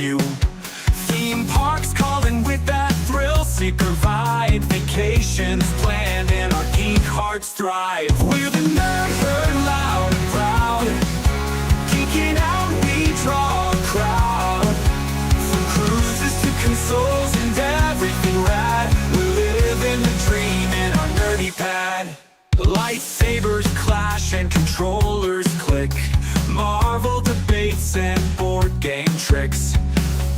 you. Theme parks calling with that thrill seeker vibe. Vacations planned and our geek hearts thrive. We're the nerd herd, loud and proud. Geeking out, we draw a crowd. From cruises to consoles and everything rad. We live in the dream in our nerdy pad. Lightsabers clash and controllers click. Marvel debates and board game tricks.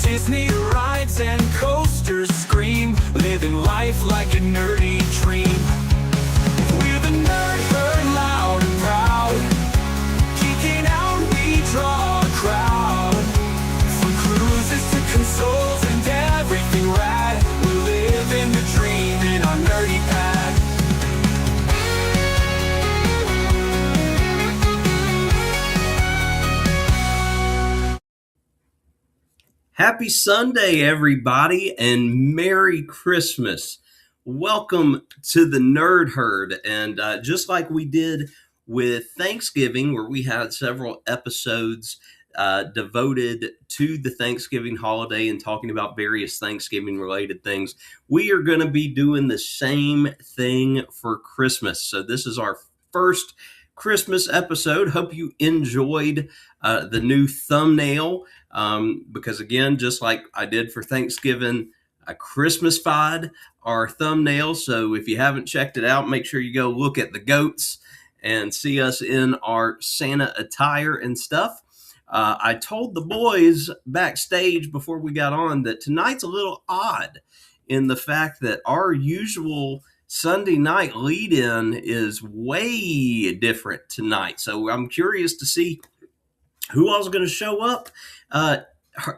Disney rides and coasters scream. Living life like a nerdy dream. We're the nerd herd, loud and proud. Geeking out, we draw a crowd. From cruises to consoles and everything rad. We live in the dream in our nerdy pad. Happy Sunday, everybody, and Merry Christmas. Welcome to the Nerd Herd. And just like we did with Thanksgiving, where we had several episodes devoted to the Thanksgiving holiday and talking about various Thanksgiving-related things, we are going to be doing the same thing for Christmas. So this is our first Christmas episode. Hope you enjoyed the new thumbnail. Because again, just like I did for Thanksgiving, I Christmas-fied our thumbnail. So if you haven't checked it out, make sure you go look at the goats and see us in our Santa attire and stuff. I told the boys backstage before we got on that tonight's a little odd in the fact that our usual Sunday night lead-in is way different tonight. So I'm curious to see who else is going to show up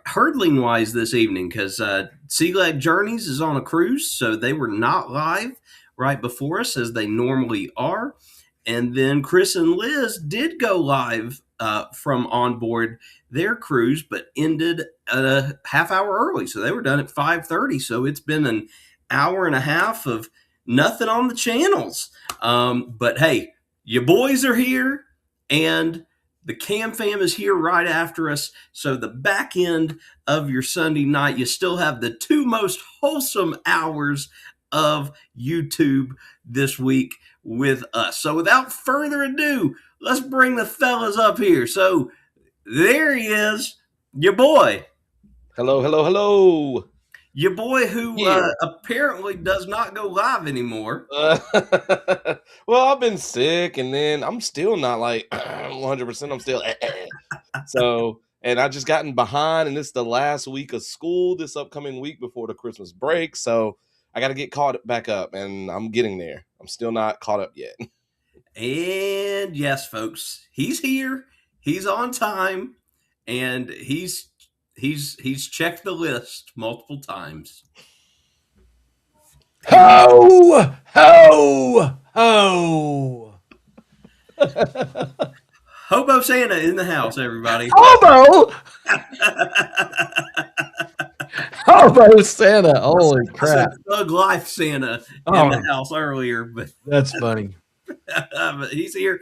hurdling wise this evening, because Sea Leg Journeys is on a cruise, so they were not live right before us as they normally are. And then Chris and Liz did go live from on board their cruise, but ended a half hour early, so they were done at 5:30. So it's been an hour and a half of nothing on the channels. But hey, you boys are here, and the Cam Fam is here right after us. So the back end of your Sunday night, you still have the two most wholesome hours of YouTube this week with us. So without further ado, let's bring the fellas up here. So there he is, your boy. Hello, hello, hello. Your boy who apparently does not go live anymore. Well, I've been sick, and then I'm still not like 100%. I'm still so, and I just gotten behind, and this is the last week of school this upcoming week before the Christmas break. So I got to get caught back up, and I'm getting there. I'm still not caught up yet. And yes, folks, he's here. He's on time, and he's checked the list multiple times. Ho, ho, ho. Hobo Santa in the house, everybody. Hobo? Hobo Santa. Holy crap. I said Thug Life Santa in the house earlier, but that's funny. but he's here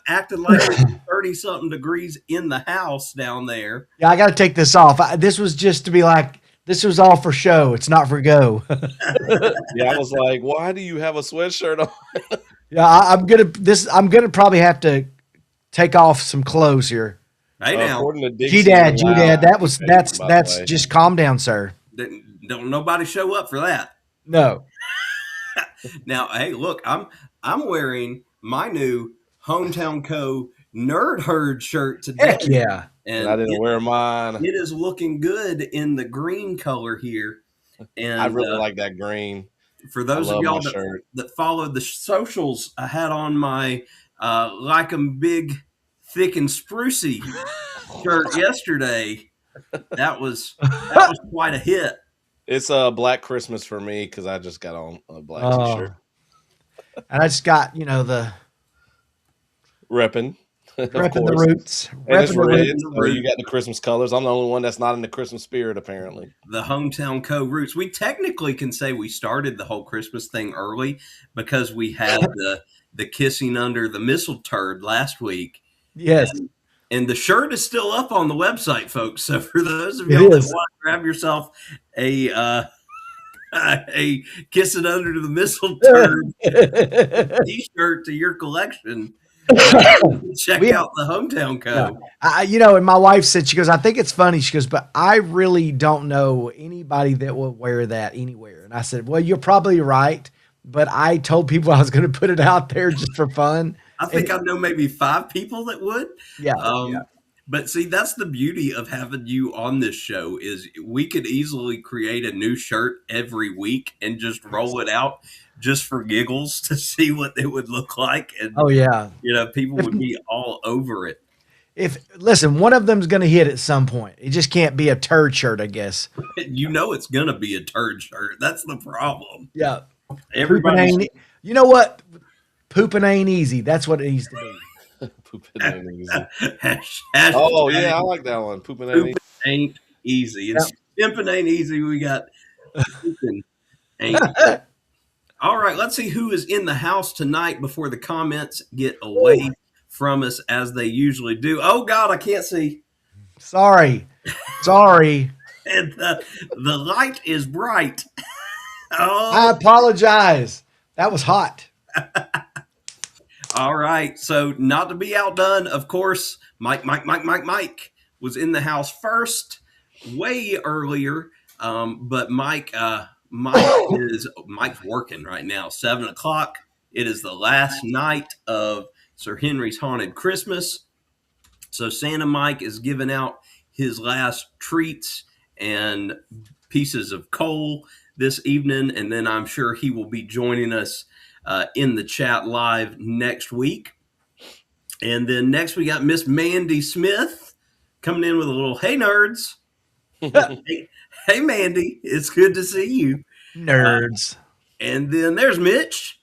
acting like it's 30-something degrees in the house down there. Yeah, I got to take this off. This was just to be like, this was all for show. It's not for go. Yeah, I was like, why do you have a sweatshirt on? Yeah, I'm gonna probably have to take off some clothes here. Hey now, G-Dad, that's just calm down, sir. Don't nobody show up for that. No. Now, hey, look, I'm wearing my new Hometown Co. Nerd Herd shirt today. Heck yeah. And I didn't wear mine. It is looking good in the green color here. And I really like that green. For those of y'all that followed the socials, I had on my like 'em big, thick and sprucey shirt yesterday. That was quite a hit. It's a Black Christmas for me because I just got on a black t-shirt. And I just got, the repping the roots. And it's red, so you got the Christmas colors. I'm the only one that's not in the Christmas spirit, apparently. The Hometown Co. roots. We technically can say we started the whole Christmas thing early because we had the kissing under the mistletoe last week. Yes. And the shirt is still up on the website, folks. So for those of It y'all that is. want to grab yourself a kiss it under the mistletoe t-shirt to your collection, check We- out the Hometown Yeah. Co. And my wife said, she goes, I think it's funny. She goes, but I really don't know anybody that will wear that anywhere. And I said, well, you're probably right. But I told people I was going to put it out there just for fun. I think I know maybe 5 people that would. Yeah. But see, that's the beauty of having you on this show is we could easily create a new shirt every week and just roll it out just for giggles to see what it would look like. And, Oh, yeah. People would be all over it. Listen, one of them's going to hit at some point. It just can't be a turd shirt, I guess. It's going to be a turd shirt. That's the problem. Yeah. Everybody. You know what? Pooping ain't easy. That's what it needs to be. Pooping ain't easy. Hashtag Oh yeah, I like that one. Pooping ain't easy. ain't easy. And pimping ain't easy. We got pooping ain't easy. All right, let's see who is in the house tonight before the comments get away from us as they usually do. Oh God, I can't see. Sorry. And the light is bright. I Oh, apologize. That was hot. all right. So, not to be outdone, of course, Mike was in the house first, way earlier. But Mike's working right now. 7:00. It is the last night of Sir Henry's Haunted Christmas. So Santa Mike is giving out his last treats and pieces of coal this evening, and then I'm sure he will be joining us in the chat live next week. And then next we got Miss Mandy Smith coming in with a little "Hey nerds." Hey Mandy, it's good to see you. Nerds. And then there's Mitch.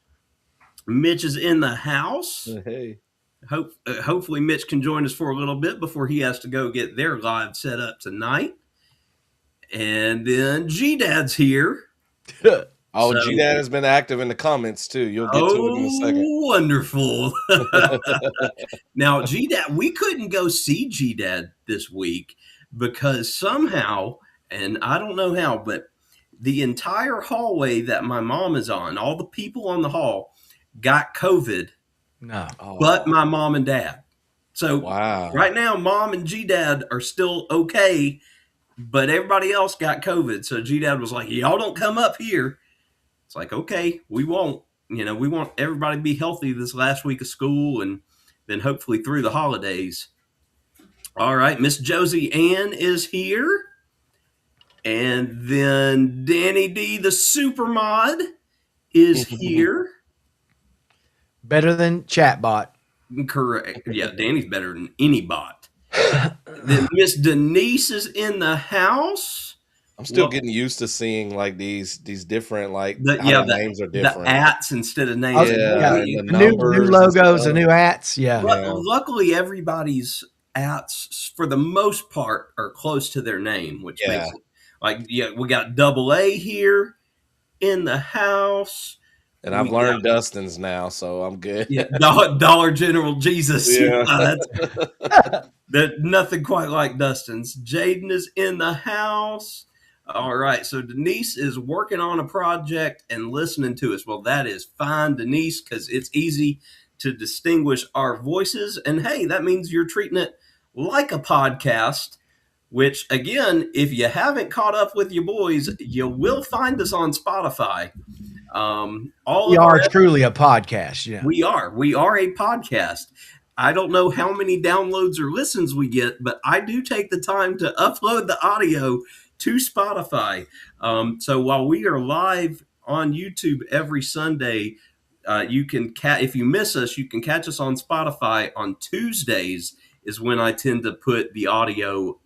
Mitch is in the house. Hey. Hopefully Mitch can join us for a little bit before he has to go get their live set up tonight. And then G-Dad's here. Oh, So- G-Dad has been active in the comments too. You'll get to it in a second. Wonderful. Now, G-Dad, we couldn't go see G-Dad this week because somehow, and I don't know how, but the entire hallway that my mom is on, all the people on the hall got COVID, No. Oh, but my mom and dad. So wow. right now, mom and G-Dad are still okay, but everybody else got COVID. So G-Dad was like, y'all don't come up here. It's like, okay, we won't. We want everybody to be healthy this last week of school and then hopefully through the holidays. All right, Miss Josie Ann is here. And then Danny D, the super mod, is here. Better than chatbot. Correct. Yeah, Danny's better than any bot. Then Miss Denise is in the house. I'm still Well- getting used to seeing like these different like The- how yeah, the names are The different. ats instead of names. Yeah, Yeah, and new numbers and logos stuff. and new hats. Yeah. But luckily, everybody's ats, for the most part, are close to their name, which Yeah. makes it we got Double A here in the house. And I've We learned Dustin's now, so I'm good. Yeah, Dollar General Jesus. Yeah. That nothing quite like Dustin's. Jaden is in the house. All right, so Denise is working on a project and listening to us. Well, that is fine, Denise, because it's easy to distinguish our voices. And hey, that means you're treating it like a podcast, which, again, if you haven't caught up with your boys, you will find us on Spotify. All We of our are truly a podcast. Yeah. We are a podcast. I don't know how many downloads or listens we get, but I do take the time to upload the audio to Spotify. So while we are live on YouTube every Sunday, you can if you miss us, you can catch us on Spotify on Tuesdays is when I tend to put the audio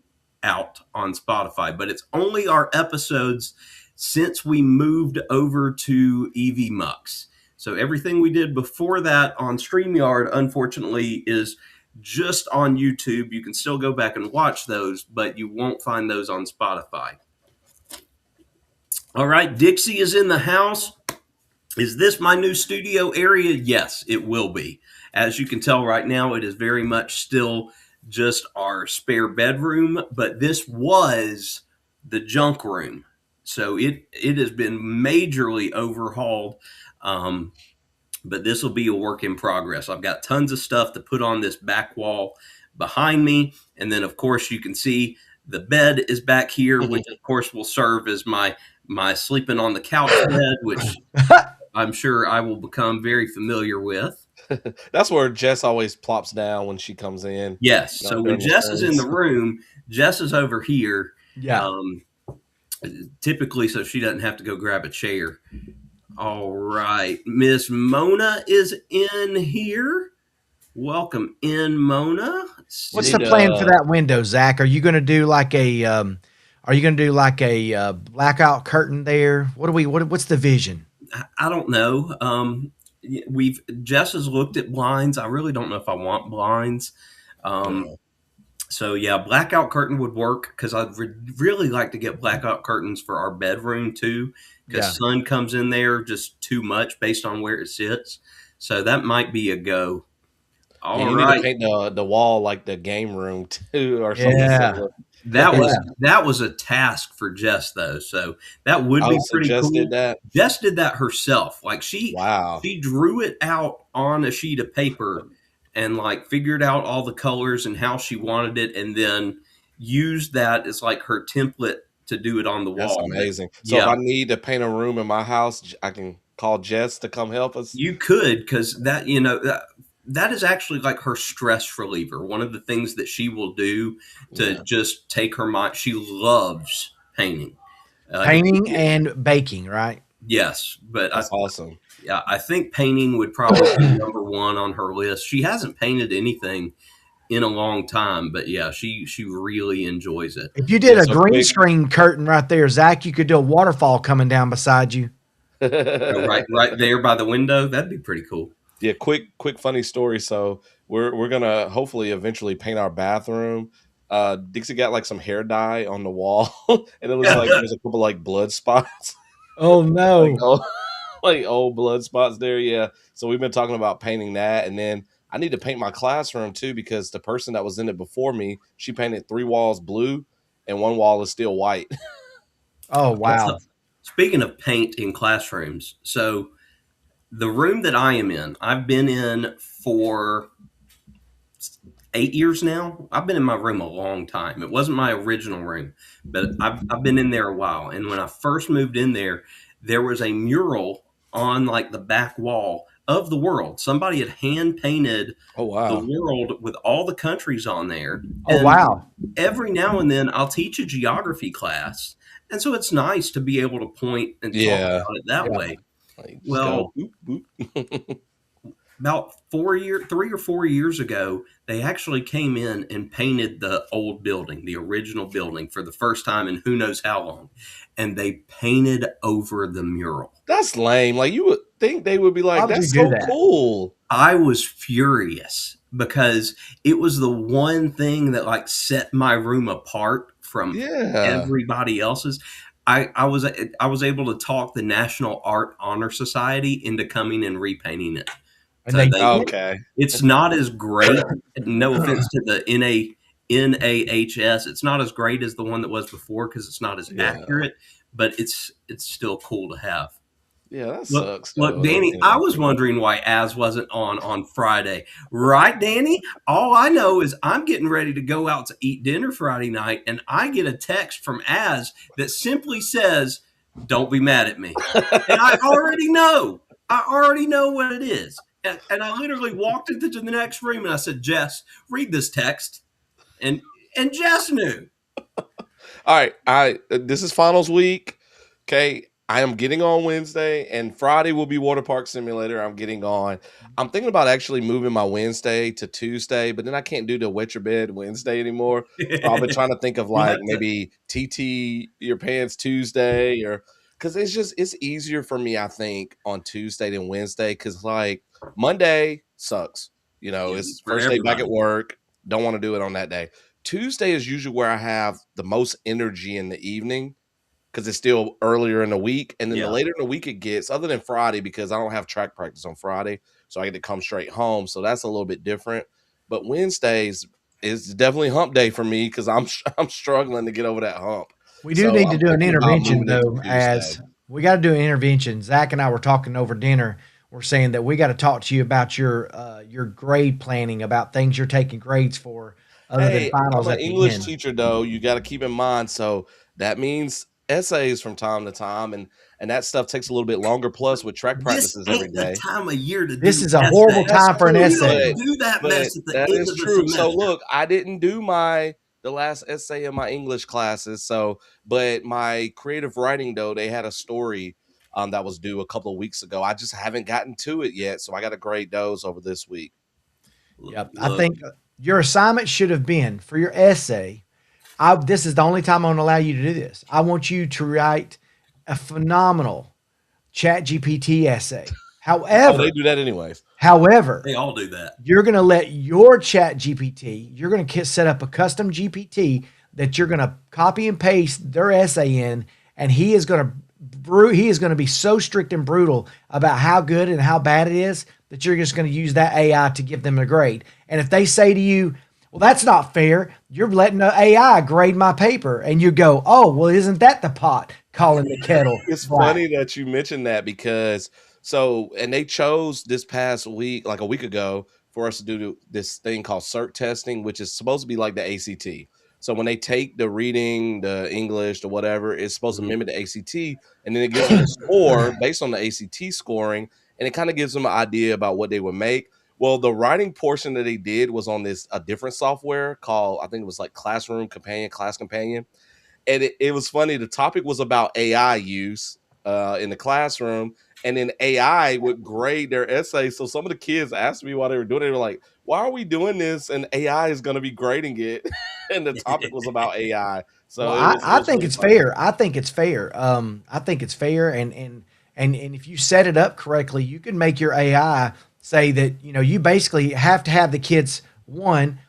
out on Spotify. But it's only our episodes since we moved over to EV Mux. So everything we did before that on StreamYard, unfortunately, is just on YouTube. You can still go back and watch those, but you won't find those on Spotify. All right, Dixie is in the house. Is this my new studio area? Yes, it will be. As you can tell right now, it is very much still just our spare bedroom, but this was the junk room. So it has been majorly overhauled. But this will be a work in progress. I've got tons of stuff to put on this back wall behind me. And then, of course, you can see the bed is back here, which, of course, will serve as my sleeping on the couch bed, which I'm sure I will become very familiar with. That's where Jess always plops down when she comes in. Yes. So when during the Jess is in shows. the room, Jess is over here. Yeah. Typically, so she doesn't have to go grab a chair. All right. Miss Mona is in here. Welcome in, Mona. What's the plan for that window, Zach? Are you going to do like a blackout curtain there? What's the vision? I don't know. Jess has looked at blinds. I really don't know if I want blinds. So yeah, blackout curtain would work because I'd really like to get blackout curtains for our bedroom too, because sun comes in there just too much based on where it sits. So that might be a go. You need to paint the wall like the game room too, or something. Yeah. That was a task for Jess though, so that would be pretty Jess cool. did that. Jess did that herself. Like she drew it out on a sheet of paper and like figured out all the colors and how she wanted it, and then used that as like her template to do it on the wall. That's amazing. So if I need to paint a room in my house, I can call Jess to come help us. You could, because that is actually like her stress reliever. One of the things that she will do to just take her mind. She loves painting. Painting and baking, right? Yes. But that's awesome. Yeah, I think painting would probably be number one on her list. She hasn't painted anything in a long time, but yeah, she really enjoys it. If you did a green screen curtain right there, Zach, you could do a waterfall coming down beside you. right there by the window. That'd be pretty cool. Yeah, quick funny story. So we're gonna hopefully eventually paint our bathroom. Dixie got like some hair dye on the wall, and it was like there's a couple like blood spots. Oh no! like old blood spots there. Yeah. So we've been talking about painting that, and then I need to paint my classroom too because the person that was in it before me, she painted 3 walls blue, and 1 wall is still white. Oh wow! Speaking of paint in classrooms, so the room that I am in, I've been in for 8 years now. I've been in my room a long time. It wasn't my original room, but I've been in there a while. And when I first moved in there, there was a mural on like the back wall of the world. Somebody had hand painted the world with all the countries on there. Oh, wow. Every now and then I'll teach a geography class. And so it's nice to be able to point and talk about it that way. Well, about 3 or 4 years ago, they actually came in and painted the old building, the original building, for the first time in who knows how long. And they painted over the mural. That's lame. Like, you would think they would be like, that's so cool. I was furious because it was the one thing that like set my room apart from everybody else's. I was able to talk the National Art Honor Society into coming and repainting it. So it's not as great. No offense to the NAHS, it's not as great as the one that was before because it's not as accurate, but it's still cool to have. Yeah, that sucks. Look, Danny, I was wondering why Az wasn't on Friday. Right, Danny? All I know is I'm getting ready to go out to eat dinner Friday night, and I get a text from Az that simply says, "Don't be mad at me." And I already know. I already know what it is. And I literally walked into the next room, and I said, "Jess, read this text." And Jess knew. All right. This is finals week. Okay. I am getting on Wednesday, and Friday will be Water Park Simulator. I'm getting on. I'm thinking about actually moving my Wednesday to Tuesday, but then I can't do the Wet Your Bed Wednesday anymore. So I've been trying to think of like maybe TT Your Pants Tuesday, or because it's easier for me, I think, on Tuesday than Wednesday, because like Monday sucks. It's first day back at work. Don't want to do it on that day. Tuesday is usually where I have the most energy in the evening, because it's still earlier in the week. And then the later in the week it gets, other than Friday, because I don't have track practice on Friday, so I get to come straight home. So that's a little bit different. But Wednesdays, it's definitely hump day for me because I'm struggling to get over that hump. We do So need to I'm do an thinking about intervention moving it to though, Tuesday. as we got to do an intervention. Zach and I were talking over dinner. We're saying that we got to talk to you about your grade planning, about things you're taking grades for other than Hey, I'm finals an at the English end. teacher though. You got to keep in mind. So that means essays from time to time, and that stuff takes a little bit longer. Plus, with track This practices every ain't the day. time of year to This do is a horrible essays. That's time for an true, You don't essay. do that but mess at the that end is of the true. So semester. look, I didn't do the last essay in my English classes. So, but my creative writing though, they had a story that was due a couple of weeks ago. I just haven't gotten to it yet, so I got to grade those over this week. Yep. I Look, think your assignment should have been for your essay. This is the only time I'm going to allow you to do this. I want you to write a phenomenal Chat GPT essay. Oh, they However, do that anyways. however, they all do that. you're going to let your Chat GPT, you're going to set up a custom GPT that you're going to copy and paste their essay in, and he is going to be so strict and brutal about how good and how bad it is that you're just going to use that AI to give them a grade. And if they say to you, well, that's not fair, you're letting the AI grade my paper, and you go, oh, well, isn't that the pot calling the kettle It's black? funny that you mentioned that because and they chose this past week, like a week ago, for us to do this thing called CERT testing, which is supposed to be like the ACT. So when they take the reading, the English, the whatever, it's supposed to Mhm. mimic the ACT, and then it gives them a score based on the ACT scoring, and it kind of gives them an idea about what they would make. Well, the writing portion that they did was on this a different software called, I think it was like Classroom Companion, Class Companion, and it was funny. The topic was about AI use in the classroom, and then AI would grade their essays. So some of the kids asked me why they were doing it. They were like, "Why are we doing this?" And AI is going to be grading it, and the topic was about AI. Well, So it I was think really it's funny. fair. I think it's fair. I think it's fair, and if you set it up correctly, you can make your AI say that you basically have to have the kids one.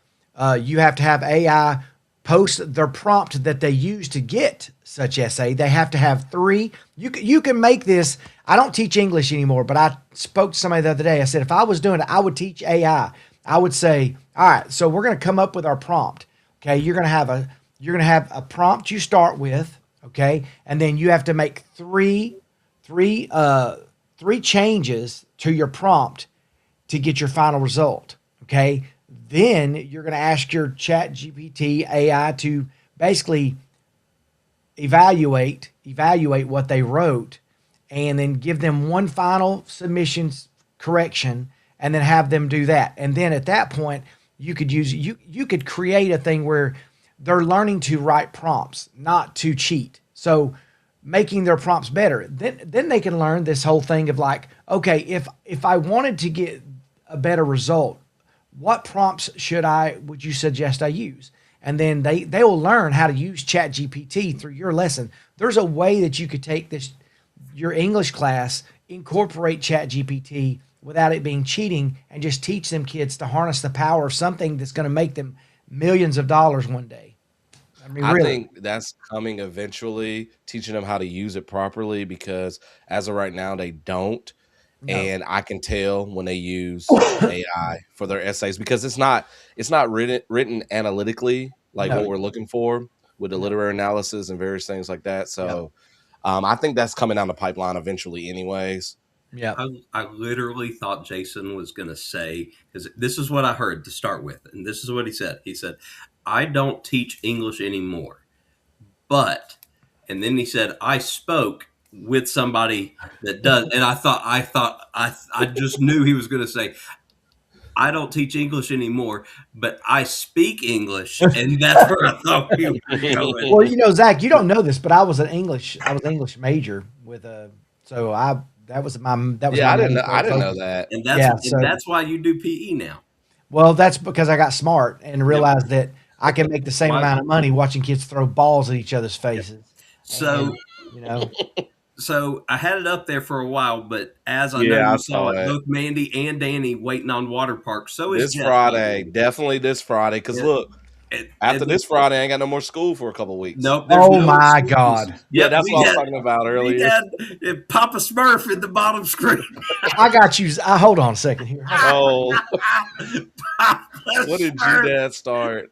You have to have AI post their prompt that they use to get such essay. They have to have three. You can make this. I don't teach English anymore, but I spoke to somebody the other day. I said if I was doing it, I would teach AI. I would say, all right, so we're going to come up with our prompt. Okay, you're going to have a prompt you start with, okay? And then you have to make three three changes to your prompt to get your final result, okay? Then you're going to ask your Chat GPT AI to basically evaluate what they wrote, and then give them one final submissions correction, and then have them do that. And then at that point, you could create a thing where they're learning to write prompts, not to cheat. So making their prompts better. Then they can learn this whole thing of like, okay, if I wanted to get a better result, what prompts would you suggest I use? And then they will learn how to use Chat GPT through your lesson. There's a way that you could take your English class, incorporate Chat GPT without it being cheating, and just teach them kids to harness the power of something that's going to make them millions of dollars one day. I mean, I really. think that's coming eventually, teaching them how to use it properly because as of right now, they don't. No. And I can tell when they use AI for their essays because it's not written analytically like No. what we're looking for with the No. literary analysis and various things like that. Yep. So I think that's coming down the pipeline eventually, anyways. Yep. I literally thought Jason was going to say, because this is what I heard to start with, and this is what he said. He said, I don't teach English anymore, but, and then he said, I spoke with somebody that does. And I just knew he was going to say, I don't teach English anymore, but I speak English. And that's where I thought we were going. Well, Zach, you don't know this, but I was English major with a so I that was Yeah, my I main I didn't know focus. that. Yeah, And so that's why you do PE now. well, that's because I got smart and Yep. realized that I can make the same Why? amount of money watching kids throw balls at each other's Yep. faces. So, And you know, so I had it up there for a while, but as I know Yeah, I you saw saw it, it. both Mandy and Danny waiting on Water Park. So is This Jesse. Friday, definitely this Friday. Because Yeah. look, After this Friday, I ain't got no more school for a couple weeks. Nope. There's Oh no my excuses. God. Yeah, Yep, that's what I was talking about we earlier. had Papa Smurf in the bottom screen. I got you. Hold on a second here. Oh, Papa what did Smurf. G-Dad start?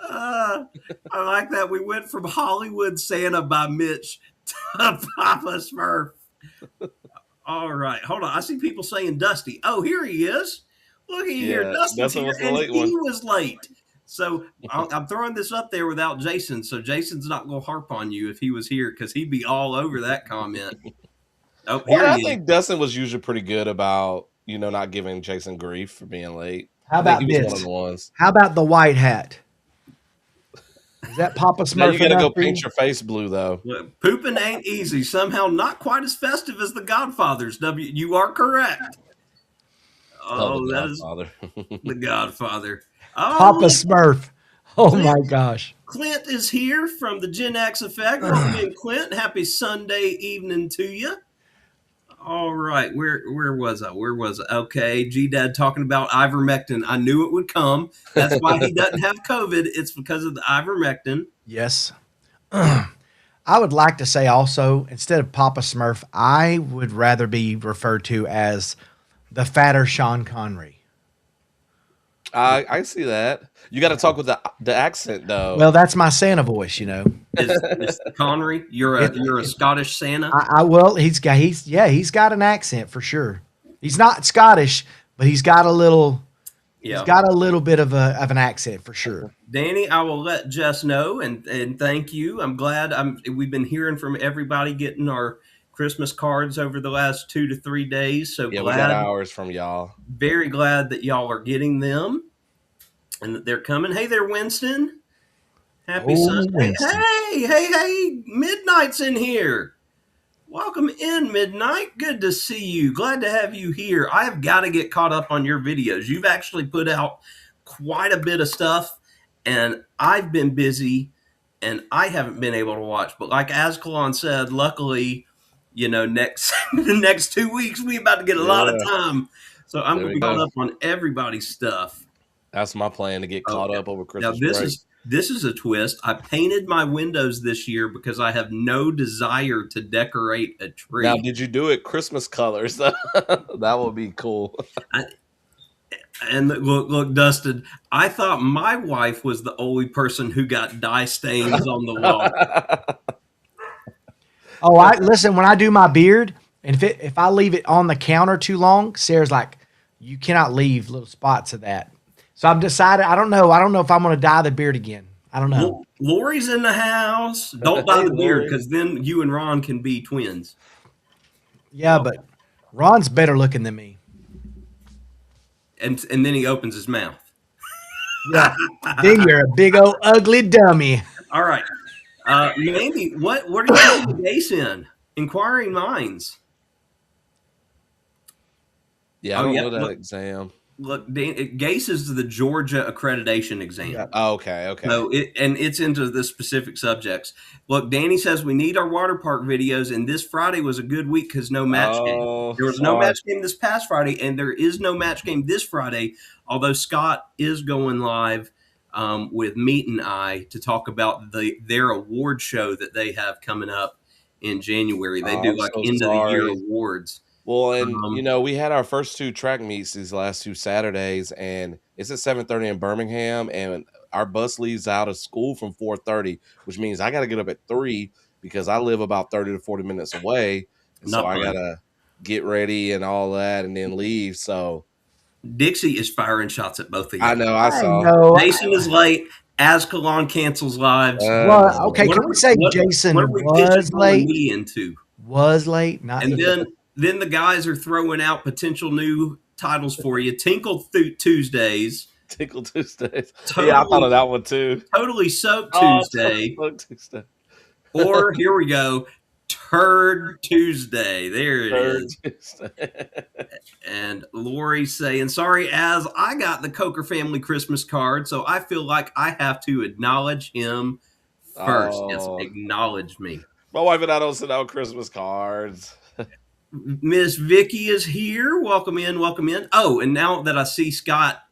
I like that. We went from Hollywood Santa by Mitch to Papa Smurf. All right, hold on. I see people saying Dusty. Oh, here he is. Look at here, Yeah, Dusty's Dustin here, was the and late he one. was late. So I'm throwing this up there without Jason. So Jason's not going to harp on you if he was here because he'd be all over that comment. Oh, here Well, I he is. think Dustin was usually pretty good about not giving Jason grief for being late. How I think about he was this? one of the ones. How about the white hat? Is that Papa Now Smurf you got to enough go for you? paint your face blue though. Look, pooping ain't easy. Somehow not quite as festive as the Godfathers. You are correct. Oh, The that is Godfather. the Godfather. Oh, Papa look, Smurf. Oh my gosh. Clint is here from the Gen X Effect. Welcome in, Clint. Happy Sunday evening to you. All right, where was I? Where was I? Okay, G-Dad talking about ivermectin. I knew it would come. That's why he doesn't have COVID. It's because of the ivermectin. Yes. I would like to say also, instead of Papa Smurf, I would rather be referred to as the fatter Sean Connery. I see that. You got to talk with the accent though. Well, that's my Santa voice, you know. It's Connery. You're a Scottish Santa. Well, he's got an accent for sure. He's not Scottish, but he's got a little bit of an accent for sure. Danny, I will let Jess know and thank you. I'm glad we've been hearing from everybody getting our Christmas cards over the last 2 to 3 days. So yeah, glad, we got ours from y'all. very glad that y'all are getting them and that they're coming. Hey there, Winston. Happy Sunday. Winston. Hey, Midnight's in here. Welcome in, Midnight. Good to see you. Glad to have you here. I have got to get caught up on your videos. You've actually put out quite a bit of stuff, and I've been busy, and I haven't been able to watch. But like Azkhalon said, luckily, next the next 2 weeks, we about to get a lot of time. So I'm going to be caught up on everybody's stuff. That's my plan, to get caught up over Christmas Now, break. this is a twist. I painted my windows this year because I have no desire to decorate a tree. Now, did you do it Christmas colors? That would be cool. And look, Dustin, I thought my wife was the only person who got dye stains on the wall. Oh, listen, when I do my beard, and if I leave it on the counter too long, Sarah's like, you cannot leave little spots of that. So I've decided, I don't know if I'm going to dye the beard again. I don't know. Lori's in the house. Don't dye the beard because then you and Ron can be twins. Yeah, but Ron's better looking than me. And then he opens his mouth. Yeah. Then you're a big old ugly dummy. All right. Mandy, what are you taking the case in? Inquiring Minds. Yeah, I don't know that exam. Look, GACE is the Georgia accreditation exam. Yeah. Oh, okay. So it's into the specific subjects. Look, Danny says we need our water park videos, and this Friday was a good week because no match game. There was no match game this past Friday, and there is no match game this Friday, although Scott is going live with Meat and I to talk about their award show that they have coming up in January. They do end of the year awards. Well, and we had our first 2 track meets these last 2 Saturdays, and it's at 7:30 in Birmingham, and our bus leaves out of school from 4:30, which means I got to get up at 3 because I live about 30 to 40 minutes away, and so I got to get ready and all that, and then leave. So Dixie is firing shots at both of you. I know. I saw. Jason is late. Azkhalon cancels lives. Well, okay, can we say Jason was late? Was late, not. And then the guys are throwing out potential new titles for you. Tinkle Tuesdays. Tinkle Tuesdays. Yeah, I thought of that one too. Totally Soap Tuesday. Tuesday. Or here we go. Turd Tuesday. There it is. Tuesday. And Lori saying, sorry, Az, I got the Coker family Christmas card, so I feel like I have to acknowledge him first. Yes, acknowledge me. My wife and I don't send out Christmas cards. Miss Vicky is here. Welcome in. Oh, and now that I see Scott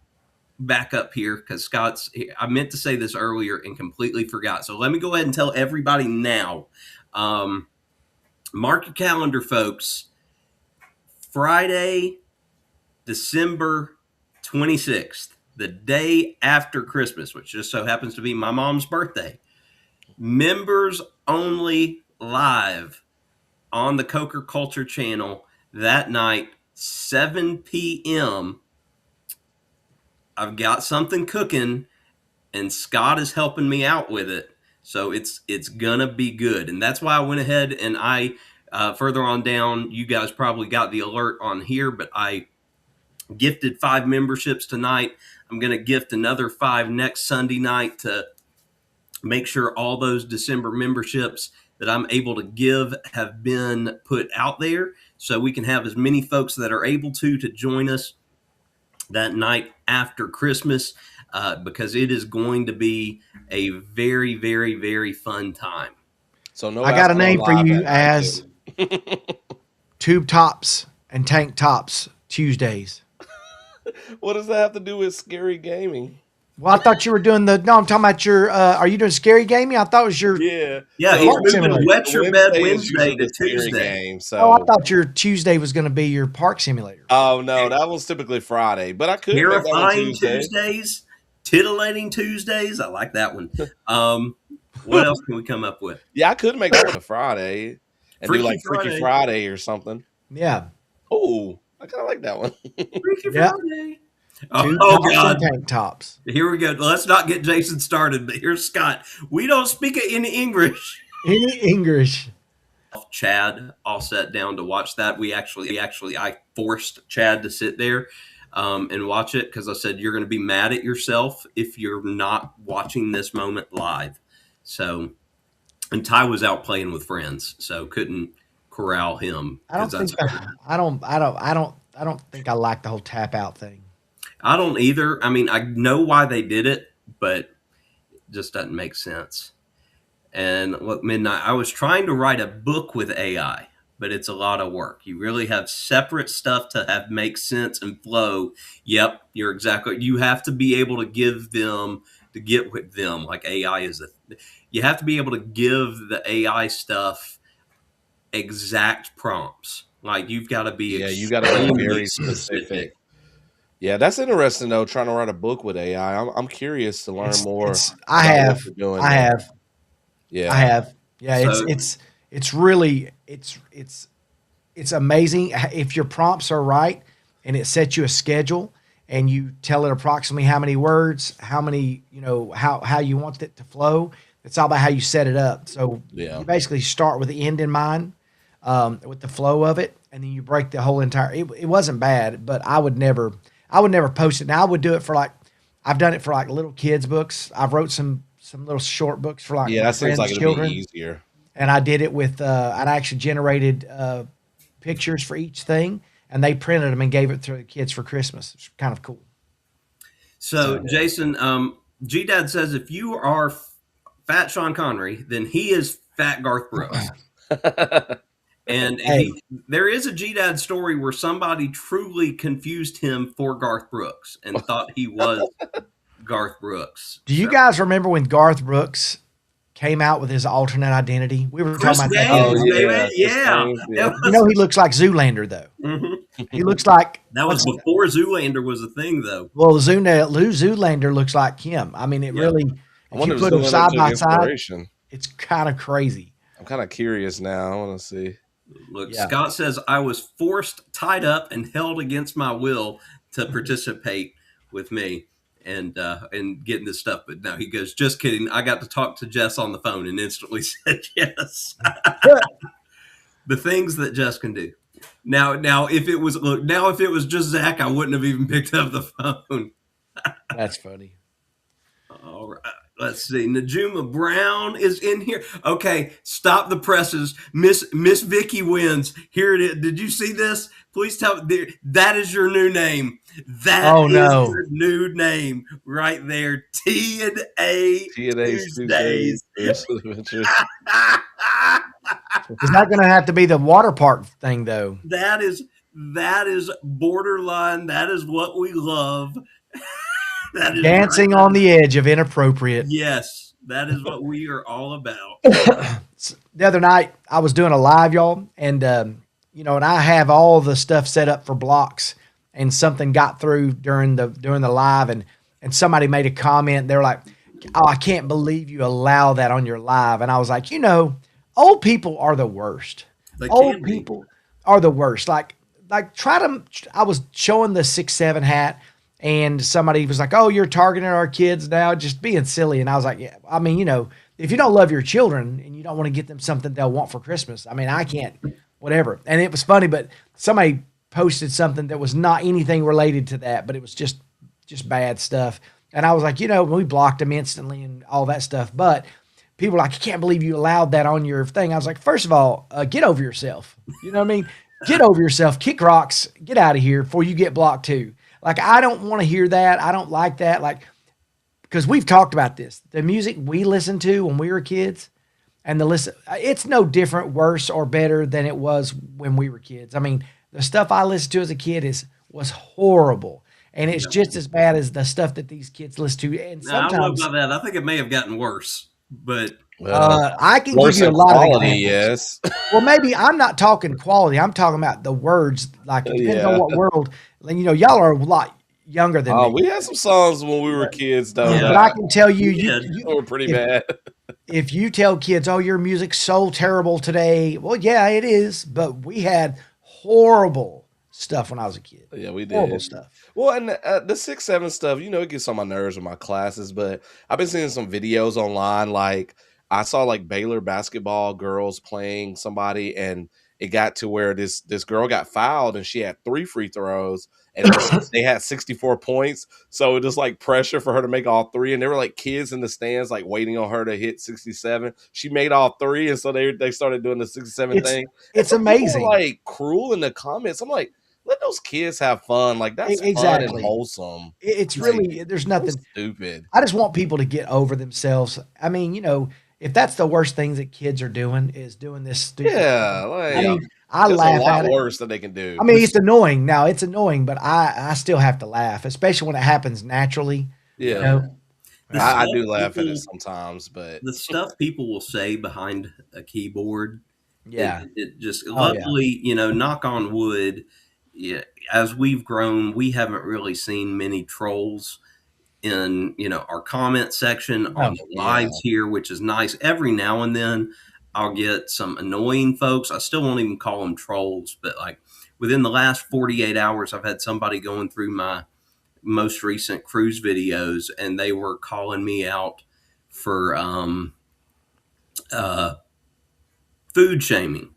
back up here because I meant to say this earlier and completely forgot. So let me go ahead and tell everybody now. Mark your calendar, folks. Friday, December 26th, the day after Christmas, which just so happens to be my mom's birthday. Members only live on the CokerCulture channel that night, 7 p.m. I've got something cooking, and Scott is helping me out with it. So it's gonna be good. And that's why I went ahead and I further on down, you guys probably got the alert on here, but I gifted 5 memberships tonight. I'm going to gift another 5 next Sunday night to make sure all those December memberships that I'm able to give have been put out there so we can have as many folks that are able to join us that night after Christmas because it is going to be a very, very, very fun time. So no, I got a Azkhalon name for live you that night, as Tube Tops and Tank Tops Tuesdays. What does that have to do with scary gaming? Well, I thought you were doing I'm talking about your, are you doing scary gaming? I thought it was your, Yeah, Yeah, So he's Park moving Simulator. Wet Your Bed Wednesday usually to the scary Tuesday. game. oh, I So thought your Tuesday was going to be your park simulator. oh no, that was typically Friday, but I could make that one Terrifying Tuesday. Tuesdays, titillating Tuesdays. I like that one. What else can we come up with? Yeah, I could make that one a Friday and Freaky do like Freaky Friday or something. Yeah. Oh, I kind of like that one. Freaky Yeah. Friday. Tube Oh Tops God. and Tank Tops. Here we go. Let's not get Jason started, but here's Scott. We don't speak it in English. Any English. Chad all sat down to watch that. I forced Chad to sit there and watch it because I said, you're going to be mad at yourself if you're not watching this moment live. So, and Ty was out playing with friends, so couldn't corral him. I don't think I like the whole tap out thing. I don't either. I mean, I know why they did it, but it just doesn't make sense. And look, Midnight, I was trying to write a book with AI, but it's a lot of work. You really have separate stuff to have make sense and flow. Yep, you're exactly. You have to be able to give them to get with them. Like AI is you have to be able to give the AI stuff exact prompts. Like you've got to be You got to be very specific. Yeah, that's interesting though. Trying to write a book with AI, I'm curious to learn more. I have. Yeah, so, it's really it's amazing if your prompts are right and it sets you a schedule and you tell it approximately how many words, how many, how you want it to flow. It's all about how you set it up. So you basically start with the end in mind, with the flow of it, and then you break the whole entire. It wasn't bad, but I would never post it. Now I would do it for I've done it for little kids books. I've wrote some little short books for that seems like children. It'd be easier. And I did it with I'd actually generated pictures for each thing, and they printed them and gave it to the kids for Christmas. It's kind of cool. So Jason, G-Dad says if you are fat Sean Connery, then he is fat Garth Brooks. And there is a G-Dad story where somebody truly confused him for Garth Brooks and thought he was Garth Brooks. Do you guys remember when Garth Brooks came out with his alternate identity? We were talking about that. Yeah. He looks like Zoolander though. Mm-hmm. He looks like that was before Zoolander was a thing though. Well, Zoolander looks like him. I mean, it really. If you put them side by side, it's kind of crazy. I'm kind of curious now. I want to see. Look, Scott says I was forced, tied up, and held against my will to participate with me and getting this stuff. But no, he goes, just kidding. I got to talk to Jess on the phone and instantly said yes. The things that Jess can do. Now, if it was just Zach, I wouldn't have even picked up the phone. That's funny. All right. Let's see. Najuma Brown is in here. Okay, stop the presses. Miss Vicky wins. Here it is. Did you see this? Please tell me. That is your new name. Your new name right there. T&A Tuesdays. Is that going to have to be the water park thing though? That is borderline. That is what we love. That is Dancing right. on the edge of inappropriate. Yes, that is what we are all about. The other night I was doing a live, y'all, and and I have all the stuff set up for blocks, and something got through during the live, and somebody made a comment. They're like, "Oh, I can't believe you allow that on your live," and I was like, old people are the worst. They Old can be. people are the worst. Like try to. I was showing the 6'7" hat. And somebody was like, "Oh, you're targeting our kids now, just being silly." And I was like, "Yeah, I mean, if you don't love your children and you don't want to get them something they'll want for Christmas, I mean, I can't, whatever." And it was funny, but somebody posted something that was not anything related to that, but it was just bad stuff. And I was like, we blocked them instantly and all that stuff. But people were like, "I can't believe you allowed that on your thing." I was like, first of all, get over yourself. You know what I mean? Get over yourself. Kick rocks. Get out of here before you get blocked too. Like, I don't want to hear that. I don't like that. Like, because we've talked about this. The music we listened to when we were kids and it's no different, worse, or better than it was when we were kids. I mean, the stuff I listened to as a kid was horrible. And it's just as bad as the stuff that these kids listen to. And No, I don't know sometimes about that. I think it may have gotten worse, but Well, I can give worse you a in lot of quality, examples. yes. Well, maybe I'm not talking quality. I'm talking about the words. Like, it depends on Yeah. what world. And, y'all are a lot younger than me. We had some songs when we were kids, though. Yeah. But I can tell you, We did. They were pretty if- bad. if you tell kids, "Oh, your music's so terrible today," well, yeah, it is. But we had horrible stuff when I was a kid. Yeah, we Horrible did. stuff. Well, and the 6'7" stuff, it gets on my nerves with my classes. But I've been seeing some videos online. Like I saw like Baylor basketball girls playing somebody, and it got to where this girl got fouled, and she had 3 free throws, and they had 64 points. So it was like pressure for her to make all 3, and there were like kids in the stands like waiting on her to hit 67. She made all 3, and so they started doing the 67 It's thing. it's Some people were, amazing. like cruel in the comments. I'm like, let those kids have fun. Like that's fun and Exactly. wholesome. It's Like, really there's so nothing. stupid. I just want people to get over themselves. I mean, if that's the worst things that kids are doing is doing this stupid. Yeah, I like mean, I there's a laugh lot at it. worse that they can do. I mean, it's annoying. Now, it's annoying, but I still have to laugh, especially when it happens naturally. Yeah. You know? the I stuff do laugh at it people- sometimes, but the stuff people will say behind a keyboard. Yeah. It just Oh, yeah. luckily, knock on wood. Yeah, as we've grown, we haven't really seen many trolls in our comment section on the yeah. lives here, which is nice. Every now and then, I'll get some annoying folks. I still won't even call them trolls, but like within the last 48 hours, I've had somebody going through my most recent cruise videos, and they were calling me out for food shaming.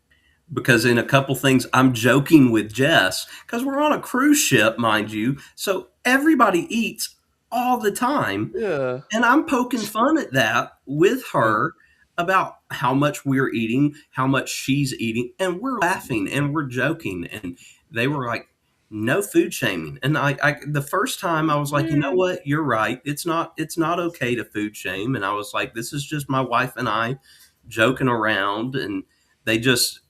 Because in a couple things, I'm joking with Jess because we're on a cruise ship, mind you. So everybody eats all the time. Yeah. And I'm poking fun at that with her about how much we're eating, how much she's eating. And we're laughing and we're joking. And they were like, no food shaming. And I the first time I was like, you know what? You're right. It's not okay to food shame. And I was like, this is just my wife and I joking around. And they just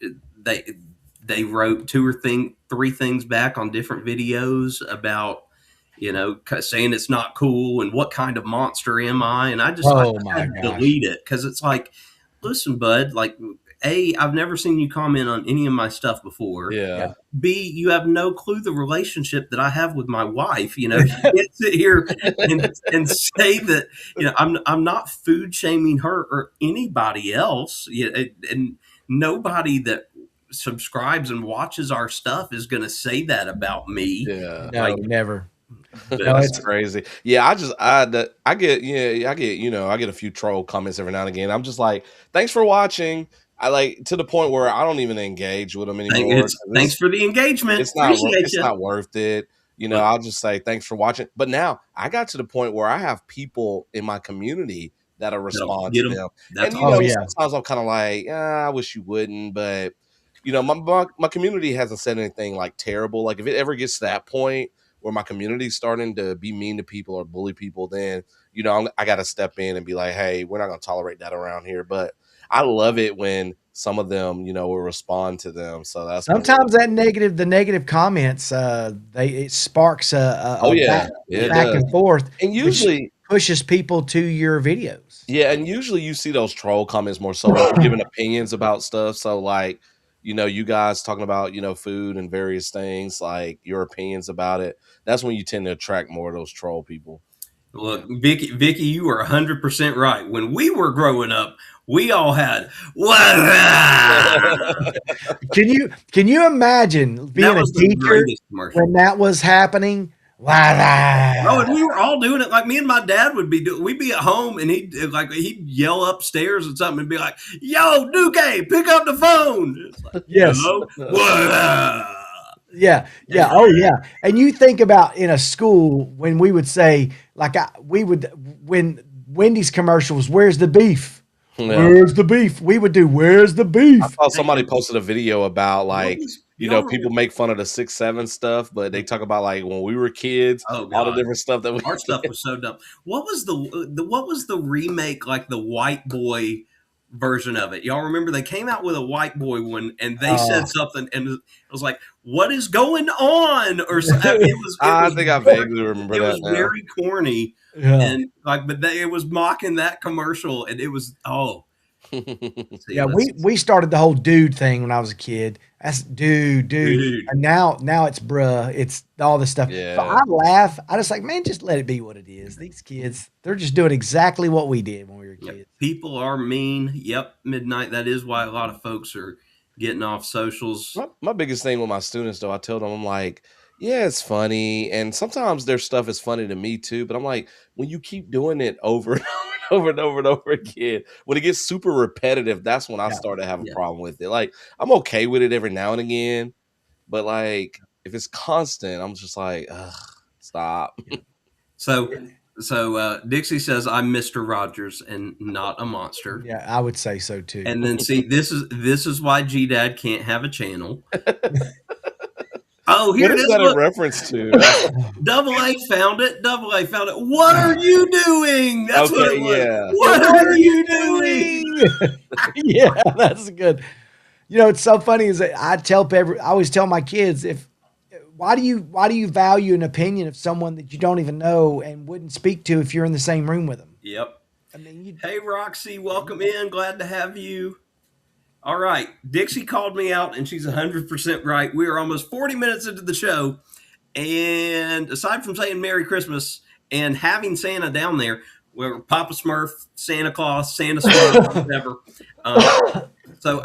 they wrote 2 or 3 things back on different videos about saying it's not cool and what kind of monster am I, and I just I had to delete it because it's like, listen, bud, like I've never seen you comment on any of my stuff before. Yeah. B, you have no clue the relationship that I have with my wife. You can't sit here and say that I'm not food shaming her or anybody else. And nobody that subscribes and watches our stuff is going to say that about me. Yeah. No, never. That's crazy. Yeah, I get a few troll comments every now and again. I'm just like, thanks for watching. I like to the point where I don't even engage with them anymore. Thanks for the engagement. It's not Appreciate you. not worth it. I'll just say thanks for watching. But now I got to the point where I have people in my community that'll respond to them. That's And sometimes I'm kind of like, I wish you wouldn't, but my community hasn't said anything like terrible. Like if it ever gets to that point where my community's starting to be mean to people or bully people, then I got to step in and be like, hey, we're not going to tolerate that around here. But I love it when some of them, will respond to them. So that's been really Sometimes that the negative comments, it sparks oh a yeah, yeah, it back does. and forth, And which usually pushes people to your videos. yeah, and usually you see those troll comments more so when you're giving opinions about stuff. So like, you guys talking about, food and various things, like your opinions about it. That's when you tend to attract more of those troll people. Look, Vicky, you are 100% right. When we were growing up, we all had what? Can you imagine That being a was the teacher greatest commercial. when that was happening? Oh, and we were all doing it. Like me and my dad would be doing. We'd be at home, and he'd yell upstairs or something, and be like, "Yo, Duque, pick up the phone." It's like, Yes. hello, what? Yeah, yeah, oh yeah. And you think about in a school when we would say, like, when Wendy's commercials, "Where's the beef? Yeah. Where's the beef?" We would do, "Where's the I beef?" saw somebody posted a video about What like, was y'all people remember? make fun of the 6'7" stuff, but they talk about like when we were kids, Oh all the God, different stuff that we our stuff was so dumb. What was what was the remake, like the white boy version of it? Y'all remember they came out with a white boy one, and they said Uh, something, and it was like, "What is going on?" Or so, it I was think I vaguely remember it that was now. very corny, yeah. and like, but it was mocking that commercial, and it was see, Yeah, let's we started the whole dude thing when I was a kid. That's dude. dude. And now it's bruh, it's all this stuff. So Yeah. I laugh. I just like, man, just let it be what it is. These kids, they're just doing exactly what we did when we were Yep. kids. People are mean. Yep, midnight. That is why a lot of folks are getting off socials. My biggest thing with my students though, I tell them I'm like, yeah, it's funny. And sometimes their stuff is funny to me too. But I'm like, when you keep doing it over and over and over and over again, when it gets super repetitive, that's when I Yeah. start to have a Yeah. problem with it. Like, I'm okay with it every now and again, but like if it's constant, I'm just like, ugh, stop. So Dixie says I'm Mr. Rogers and not a monster. Yeah, I would say so too. And then see, this is why G Dad can't have a channel. Oh, here What it is is. that in Look, reference to? Double A found it. Double A found it. What are you doing? That's what Okay, it was. yeah. What What are are you you doing? doing? Yeah, that's good. It's so funny is that I always tell my kids why do you value an opinion of someone that you don't even know and wouldn't speak to if you're in the same room with them? Yep. I mean, Hey, Roxy, welcome in. Glad to have you. All right. Dixie called me out, and she's 100% right. We are almost 40 minutes into the show. And aside from saying Merry Christmas and having Santa down there, where Papa Smurf, Santa Claus, Santa Smurf, whatever. So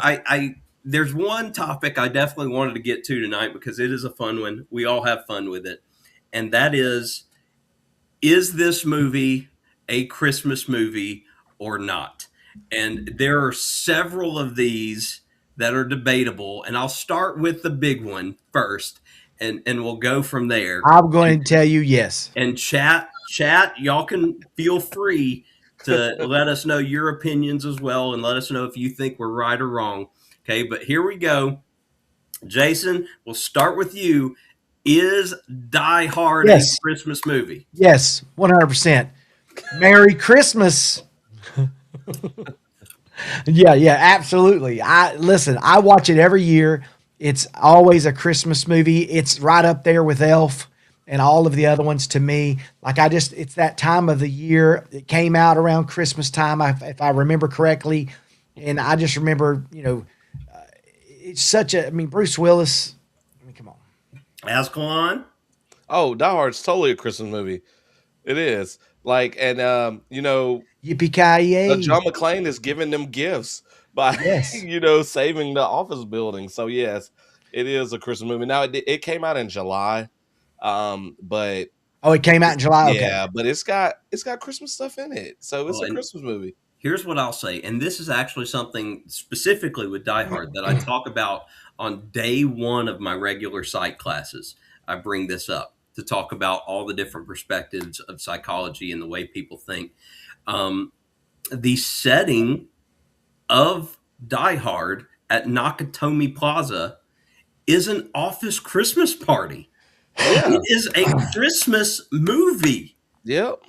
there's one topic I definitely wanted to get to tonight because it is a fun one. We all have fun with it. And that is this movie a Christmas movie or not? And there are several of these that are debatable. And I'll start with the big one first, and we'll go from there. I'm going to tell you yes. And chat, y'all can feel free to let us know your opinions as well, and let us know if you think we're right or wrong. Okay, but here we go. Jason, we'll start with you. Is Die Hard a Yes. Christmas movie? Yes, 100%. Merry Christmas. Yeah, absolutely. I watch it every year. It's always a Christmas movie. It's right up there with Elf and all of the other ones to me. Like it's that time of the year. It came out around Christmas time, if I remember correctly. And I just remember, it's Bruce Willis. I mean, come on. Azkhalon? Oh, Die Hard's totally a Christmas movie. It is. Like, and Yippee-ki-yay. John McClane is giving them gifts by Yes. saving the office building. So yes, it is a Christmas movie. Now it came out in July, but Oh, it came out in July. Okay. yeah, but it's got Christmas stuff in it, so it's Well, a and Christmas movie. here's what I'll say, and this is actually something specifically with Die Hard that I talk about on day one of my regular psych classes. I bring this up to talk about all the different perspectives of psychology and the way people think. The setting of Die Hard at Nakatomi Plaza is an office Christmas party. Yeah. It is a Christmas movie. Yep.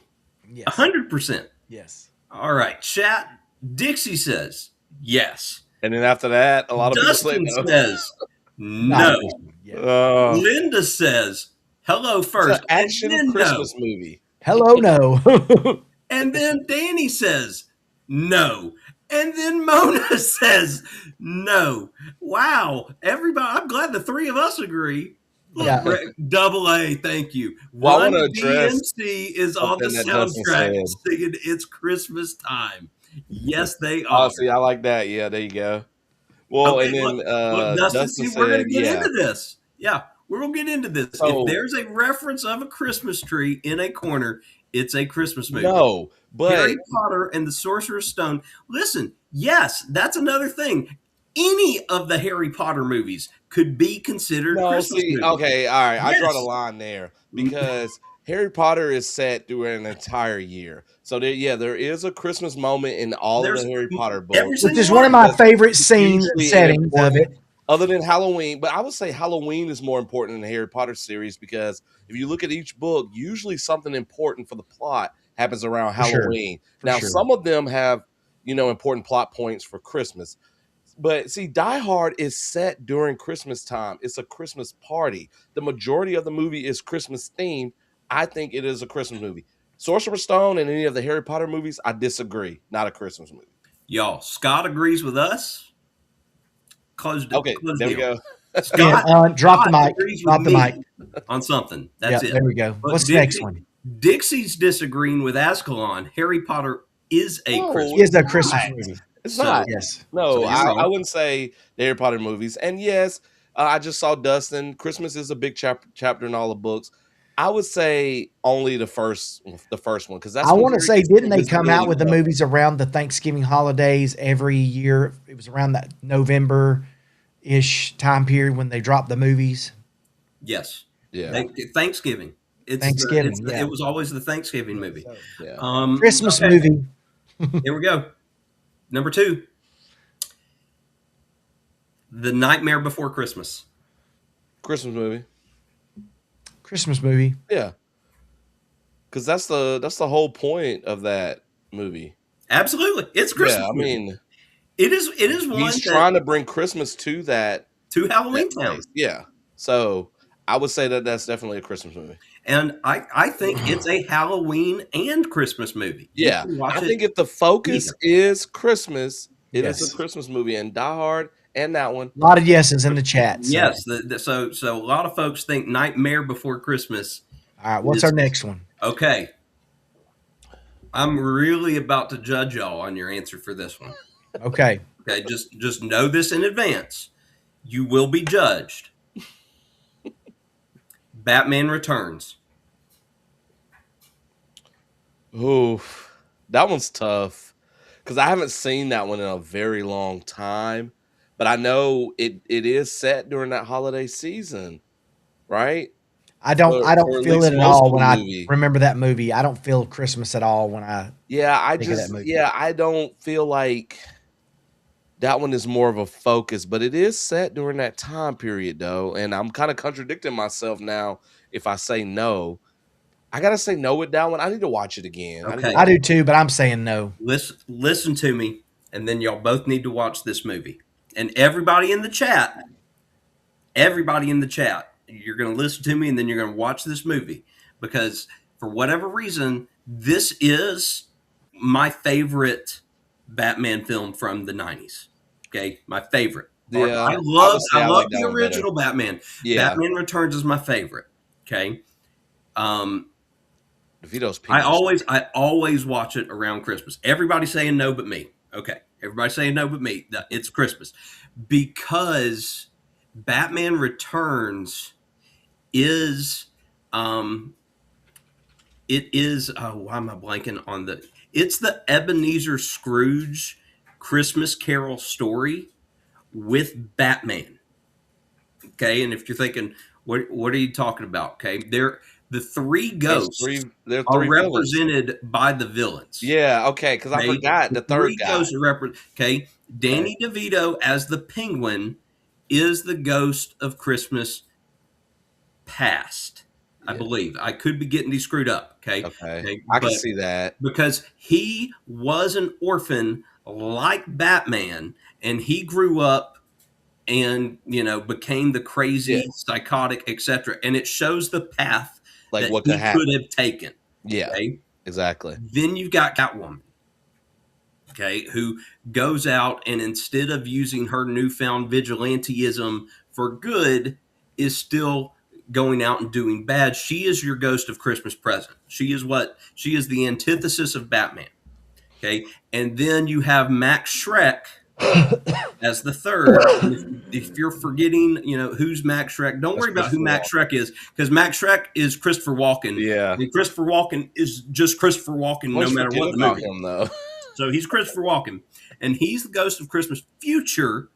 Yes. 100%. Yes. All right, chat. Dixie says Yes. And then after that, a lot of people say Dustin no. says Not no. Christmas. Yeah. Linda says hello It's an first, and action then no. Christmas movie. Hello, no. And then Danny says no. And then Mona says no. Wow. Everybody, I'm glad the three of us agree. Look, Yeah. double A, thank you. Well, I Run wanna address DMC is on the something that Dustin soundtrack said. singing It's Christmas Time. Yes, they are. Oh, see, I like that. Yeah, there you go. Well, Okay, and then look, Dustin, Dustin see, we're going said, to get yeah. into this. Yeah, we're going to get into this. If So there's a reference of a Christmas tree in a corner, it's a Christmas movie. no, but Harry Potter and the Sorcerer's Stone. Listen, yes, that's another thing. Any of the Harry Potter movies could be considered no, Christmas see, movies. okay, all right. I draw the Yes. line there because Harry Potter is set through an entire year. So there is a Christmas moment in all There's of the Harry Potter every books. Which single is one of my But favorite scenes usually settings of important, it. other than Halloween. But I would say Halloween is more important in the Harry Potter series because if you look at each book, usually something important for the plot happens around For sure. Halloween. For Now, sure. some of them have, important plot points for Christmas. But see, Die Hard is set during Christmas time. It's a Christmas party. The majority of the movie is Christmas themed. I think it is a Christmas movie. Sorcerer's Stone and any of the Harry Potter movies, I disagree. Not a Christmas movie. Y'all, Scott agrees with us. Close Okay, there we deal. go. Scott, Drop the mic. agrees Drop with the me mic. on something. That's Yeah, it. there we go. But What's the next one? Dixie's disagreeing with Azkhalon. Harry Potter is a No, Christmas. Is a Christmas not. movie. It's So- not. Yes. No, So you're I wrong. wouldn't say the Harry Potter movies. And yes, I just saw Dustin. Christmas is a big chapter in all the books. I would say only the first one because that's. I when want to Harry say, gets didn't the they come out visibility with the level. movies around the Thanksgiving holidays every year? It was around that November-ish time period when they dropped the movies. Yes. Yeah, Thanksgiving. Thanksgiving, yeah. It was always the Thanksgiving movie. So, yeah. Christmas okay, movie. Here we go. Number 2. The Nightmare Before Christmas. Christmas movie. Christmas movie. Yeah, because that's the whole point of that movie. Absolutely. It's Christmas. Yeah, I movie. mean, it is one he's trying to bring Christmas to that Halloween Town. place. Yeah, so I would say that that's definitely a Christmas movie. And I think it's a Halloween and Christmas movie. You Yeah, can watch I it think if the focus is Christmas, it is Yes. a Christmas movie, and Die Hard and that one. A lot of yeses in the chat. So. Yes, so a lot of folks think Nightmare Before Christmas. All right. What's is- our next one? Okay, I'm really about to judge y'all on your answer for this one. Okay. Okay, just know this in advance. You will be judged. Batman Returns. Oof, that one's tough because I haven't seen that one in a very long time, but I know it is set during that holiday season, right? I don't Or at feel least it at most all of when the I movie. remember that movie. I don't feel Christmas at all when I Yeah, think of that movie. I don't feel like that one is more of a focus, but it is set during that time period though, and I'm kind of contradicting myself now if I say no. I gotta say no with that one. I need to watch it again. Okay. I do too, but I'm saying no. Listen to me, and then y'all both need to watch this movie. And everybody in the chat, you're going to listen to me, and then you're going to watch this movie because for whatever reason, this is my favorite Batman film from the 90s. Okay, my favorite. Yeah, I I love would say I like that the one better. original Batman. Yeah, Batman Returns is my favorite. Okay. DeVito's I penis. always watch it around Christmas. Everybody saying no but me. Okay. Everybody saying no but me. It's Christmas. Because Batman Returns is it is why am I blanking on it's the Ebenezer Scrooge Christmas Carol story with Batman. Okay, and if you're thinking, what are you talking about? Okay, the three ghosts There are are three villains. represented by the villains. Yeah, okay, because I Okay? forgot the third three guy. ghosts are okay, Danny DeVito as the Penguin is the ghost of Christmas Past. I Yeah. believe. I could be getting these screwed up. Okay, Okay, I can but see that. because he was an orphan like Batman, and he grew up and became the Yeah, crazy, psychotic, etc. And it shows the path like that what could he could happen. have taken. Yeah, Okay, exactly. then you've got Catwoman. Okay, who goes out and instead of using her newfound vigilanteism for good, is still going out and doing bad. She is your ghost of Christmas present. She is the antithesis of Batman. Okay, and then you have Max Shrek as the third. And if you're forgetting, who's Max Shrek, don't That's worry about who Christopher Max Walken. Shrek is, because Max Shrek is Christopher Walken. Yeah, And Christopher Walken is just Christopher Walken, no always matter forget what the about movie. him though. So he's Christopher Walken, and he's the ghost of Christmas future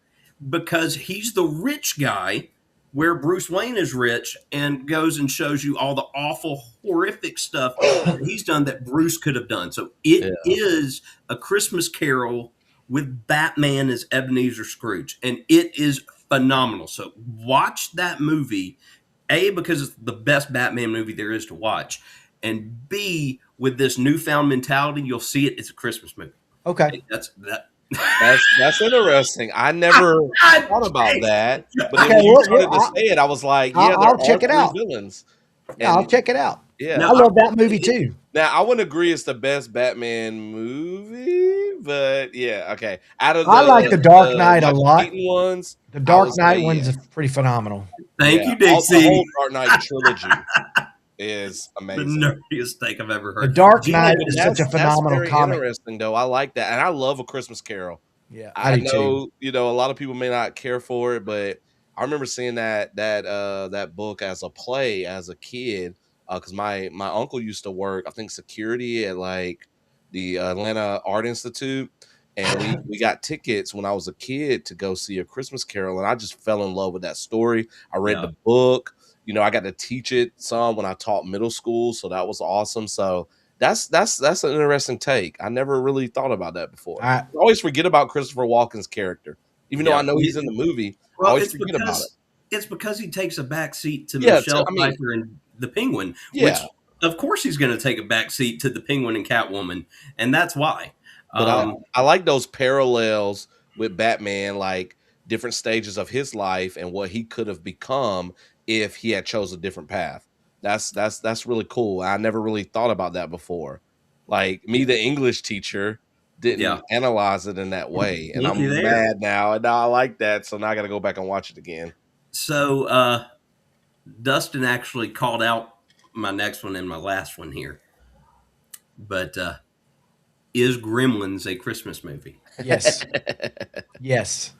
because he's the rich guy where Bruce Wayne is rich and goes and shows you all the awful, horrific stuff that he's done that Bruce could have done. So Yeah. it is a Christmas Carol with Batman as Ebenezer Scrooge, and it is phenomenal. So watch that movie, A, because it's the best Batman movie there is to watch, and B, with this newfound mentality, you'll see it. It's a Christmas movie. Okay. That's that. That's interesting. I never thought about that, but then Okay, when you well, started to I'll- say it, I was like, yeah, I'll there are check it three out. villains. Yeah, I'll And check it out. yeah, No, I love that movie too. now I wouldn't agree it's the best Batman movie, but yeah, okay. Out of I like The Dark Knight a Michael lot. Keaton ones, The I Dark would Knight say one's yeah. pretty phenomenal. Thank Yeah, you, the Dixie. whole Dark Knight trilogy is The amazing. nerdiest take I've ever The heard. Dark Do you Knight like is That's such a phenomenal very comic. interesting, though. I like that, and I love A Christmas Carol. Yeah, I I do too. know, a lot of people may not care for it, but I remember seeing that book as a play as a kid, because my uncle used to work, I think, security at like the Atlanta Art Institute, and we got tickets when I was a kid to go see A Christmas Carol, and I just fell in love with that story. I read Yeah. the book, I got to teach it some when I taught middle school, so that was awesome. So that's an interesting take. I never really thought about that before. I, I always forget about Christopher Walken's character, even though Yeah. I know he's in the movie. I Well, always forget about it. it's because he takes a back seat to Yeah, Michelle I mean, Pfeiffer and the Penguin, which yeah, of course he's going to take a back seat to the Penguin and Catwoman, and that's why. but I like those parallels with Batman, like different stages of his life and what he could have become if he had chose a different path. That's really cool. I never really thought about that before. Like me, the English teacher, didn't Yeah. analyze it in that way, and Looky I'm there. mad now. And now I like that, so now I got to go back and watch it again. So Dustin actually called out my next one and my last one here, but is Gremlins a Christmas movie? yes, yes.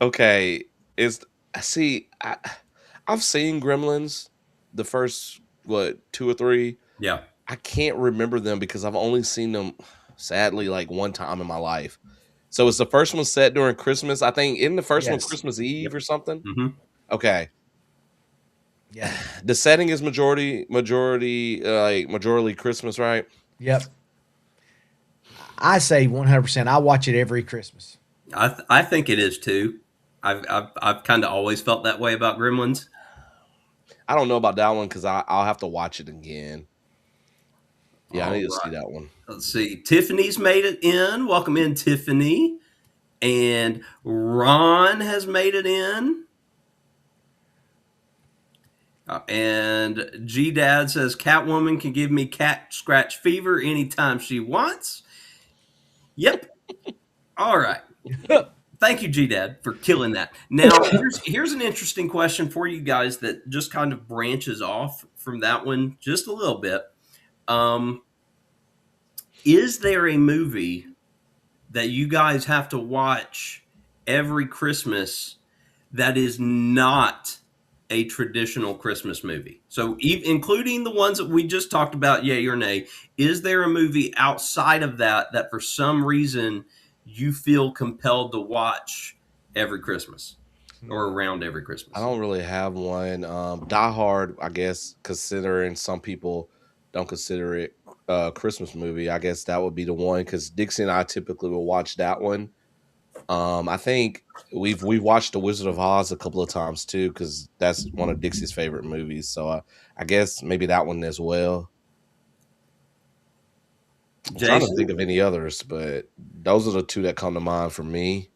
Okay, is see, I've seen Gremlins, the first what 2 or 3. Yeah. I can't remember them because I've only seen them, sadly, like one time in my life. So is the first one set during Christmas? I think in the first one Yes. Christmas Eve or something. Mm-hmm. Okay, Yeah. the setting is majority Christmas, right? Yep. I say 100%. I watch it every Christmas. I think it is too. I've kind of always felt that way about Gremlins. I don't know about that one because I'll have to watch it again. Yeah, I need to see that one. Let's see. Tiffany's made it in. Welcome in, Tiffany. And Ron has made it in. And G Dad says Catwoman can give me cat scratch fever anytime she wants. Yep. All right. Thank you, G Dad, for killing that. Now, here's an interesting question for you guys that just kind of branches off from that one just a little bit. Is there a movie that you guys have to watch every Christmas that is not a traditional Christmas movie? So, including the ones that we just talked about, yay or nay, is there a movie outside of that that for some reason you feel compelled to watch every Christmas or around every Christmas? I don't really have one. Die Hard, I guess, considering some people don't consider it a Christmas movie, I guess that would be the one because Dixie and I typically will watch that one. I think we've watched The Wizard of Oz a couple of times too because that's one of Dixie's favorite movies. So I guess maybe that one as well. I'm trying to Jason? think of any others, but those are the two that come to mind for me.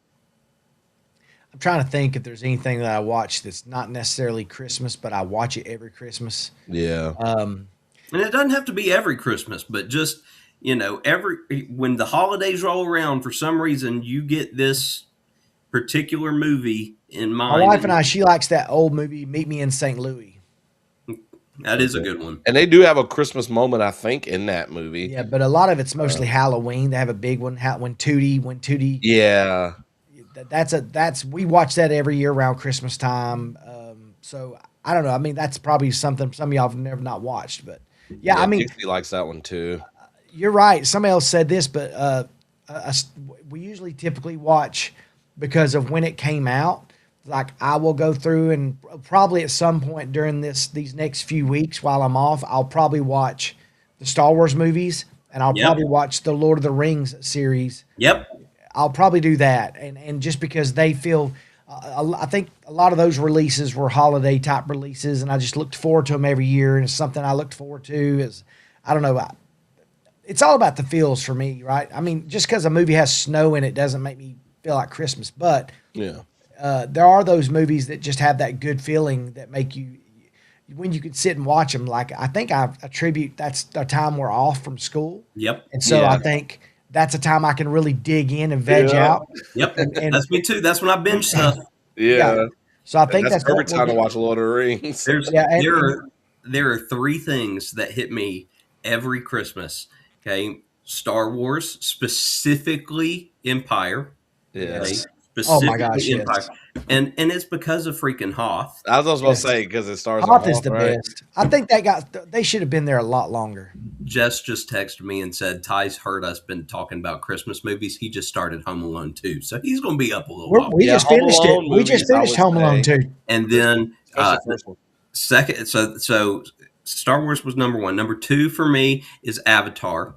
I'm trying to think if there's anything that I watch that's not necessarily Christmas, but I watch it every Christmas. Yeah. Um, And it doesn't have to be every Christmas, but just, every when the holidays roll around, for some reason, you get this particular movie in my mind. wife and I, she likes that old movie, Meet Me in St. Louis. That is a good one. And they do have a Christmas moment, I think, in that movie. Yeah, but a lot of it's mostly Halloween. They have a big one. When Tootie. Yeah. That's we watch that every year around Christmas time. So I don't know. I mean, that's probably something some of y'all have never not watched, but yeah, I mean, Dixie likes that one too. you're right. Somebody else said this, but we usually typically watch because of when it came out. Like I will go through and probably at some point during these next few weeks while I'm off, I'll probably watch the Star Wars movies and I'll Yep. probably watch the Lord of the Rings series. Yep. I'll probably do that, and just because they feel, I think a lot of those releases were holiday type releases, and I just looked forward to them every year, and it's something I looked forward to. Is I don't know, it's all about the feels for me, right? I mean, just because a movie has snow in it doesn't make me feel like Christmas, but Yeah. there are those movies that just have that good feeling that make you when you can sit and watch them. Like I think I attribute that's the time we're off from school, Yep. and so Yeah. I think that's a time I can really dig in and veg Yeah. out. Yep. And- That's me too. That's when I binge stuff. Yeah. So I think That's that's perfect what time to we'll watch Lord of the Rings. Yeah, and- There are three things that hit me every Christmas. Okay. Star Wars, specifically Empire. Yeah. Okay? Yes. Specifically Oh my gosh, yes. Empire. And it's because of freaking Hoth. I was supposed Yes. to say because it stars Hoth on is the right? best. I think they should have been there a lot longer. Jess just texted me and said Ty's heard us been talking about Christmas movies. He just started Home Alone 2. So he's going to be up a little while. We Yeah, just Home finished Alone it. We just movies, I finished would Home Alone say. 2. And then Especially the first one. second, so Star Wars was number one. Number two for me is Avatar,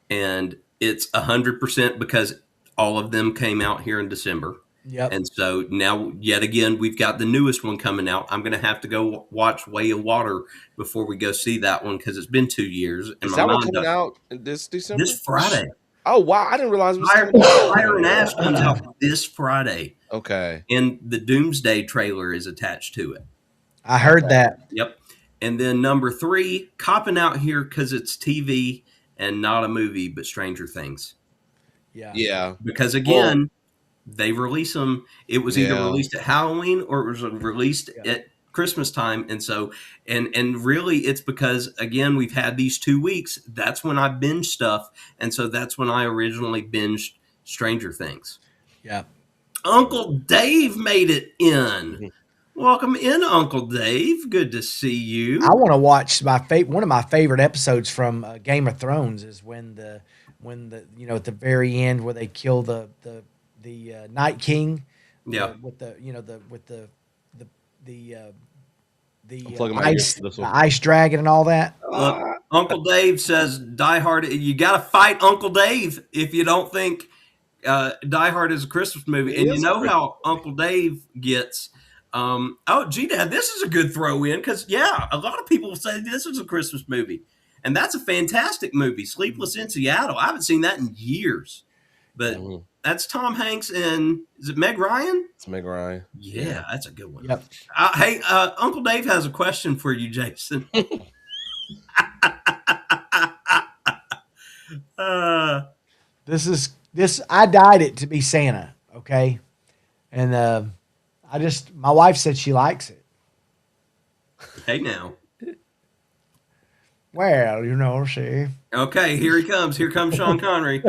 and it's 100% because all of them came out here in December. Yep. And so now, yet again, we've got the newest one coming out. I'm going to have to go watch Way of Water before we go see that one because it's been 2 years. And Is my that one mind coming doesn't- out this December? this Friday. Oh wow, I didn't realize it was Fire, coming out. Fire and Ash comes out this Friday, Okay. and the Doomsday trailer is attached to it. I heard that. Yep. And then number three, copping out here because it's TV and not a movie, but Stranger Things. Yeah. Yeah. Because again, they release them. It was either Yeah. released at Halloween or it was released at Christmas time. And so, and really it's because again, we've had these 2 weeks. That's when I binge stuff. And so that's when I originally binged Stranger Things. Yeah. Uncle Dave made it in. Mhm. Welcome in, Uncle Dave. Good to see you. I want to watch one of my favorite episodes from Game of Thrones is when the at the very end where they kill the Night King. Yeah. With the I'm plugging my ears ice for this the one. ice dragon and all that. Look, Uncle Dave says Die Hard. You got to fight Uncle Dave if you don't think Die Hard is a Christmas movie. It And you is know Christmas. how Uncle Dave gets. Oh, gee, Dad, this is a good throw in because, yeah, a lot of people say this is a Christmas movie. And that's a fantastic movie, Sleepless in Seattle. I haven't seen that in years. But Mhm. that's Tom Hanks and, is it Meg Ryan? It's Meg Ryan. Yeah, that's a good one. Yep. Hey, Uncle Dave has a question for you, Jason. This I dyed it to be Santa, okay? And my wife said she likes it. Hey, now. Well, see. Okay, here he comes. Here comes Sean Connery.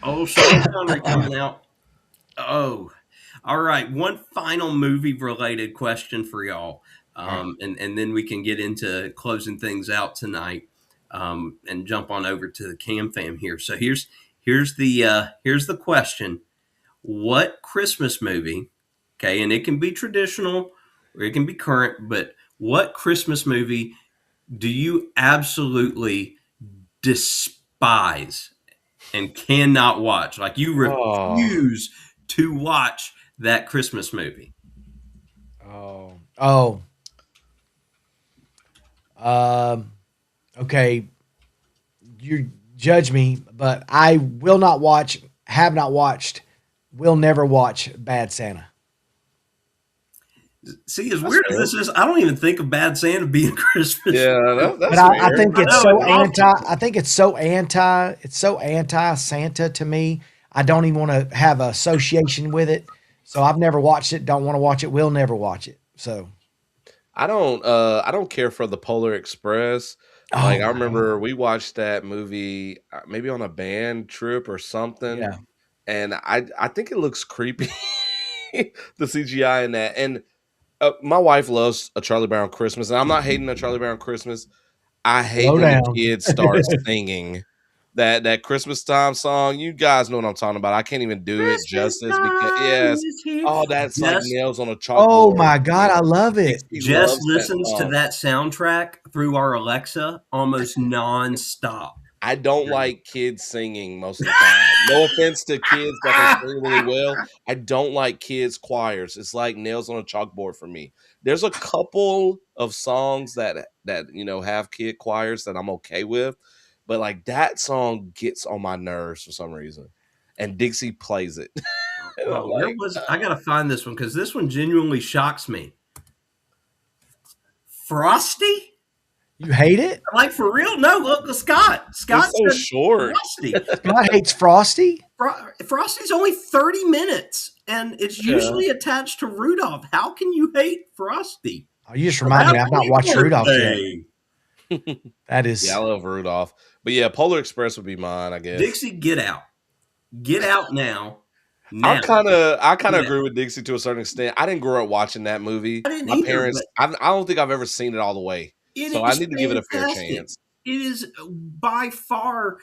Oh, Sean Connery coming out. Oh, all right. One final movie-related question for y'all, and then we can get into closing things out tonight, and jump on over to the Cam Fam here. So here's the question: what Christmas movie? Okay, and it can be traditional or it can be current, but what Christmas movie do you absolutely despise and cannot watch? Like you refuse to watch that Christmas movie. Okay. you judge me, but I will not watch, have not watched, will never watch Bad Santa. See, as That's weird as fair. this is, I don't even think of Bad Santa being a Christmas. Yeah, that's But I fair. think it's know, so it's awesome. anti. I think it's so anti. It's so anti Santa to me. I don't even want to have an association with it. So I've never watched it. Don't want to watch it. Will never watch it. So I don't care for the Polar Express. oh Like I my remember god, we watched that movie maybe on a band trip or something, yeah. and I think it looks creepy, the CGI in that. And my wife loves A Charlie Brown Christmas, and I'm not hating A Charlie Brown Christmas. I hate Slow when the down. kids start singing that Christmas time song. You guys know what I'm talking about. I can't even do it Christmas justice because time yes. is here. Oh, that's like Jess, nails on a Oh chalkboard my for me. god, I love it. Dixie Jess loves that listens to song. that soundtrack through our Alexa almost nonstop. I don't like kids singing most of the time. No offense to kids that can sing really well. I don't like kids choirs. It's like nails on a chalkboard for me. There's a couple of songs that have kid choirs that I'm okay with, but like that song gets on my nerves for some reason. And Dixie plays it. And I'm Where like, was I? Got to find this one because this one genuinely shocks me. Frosty? You hate it? Like for real? No, look, Scott. Scott it's so said short. Frosty. God hates Frosty. Frosty's only 30 minutes, and it's Yeah. usually attached to Rudolph. How can you hate Frosty? Oh, you just remind me. I've not watched Rudolph yet. Birthday. That is. Yeah, I love Rudolph. But yeah, Polar Express would be mine, I guess. Dixie, get out. Get out now. Now. I kind of Yeah. agree with Dixie to a certain extent. I didn't grow up watching that movie. I didn't My either, parents, but I don't think I've ever seen it all the way. it So I is need to give it a fair fantastic. chance. It is by far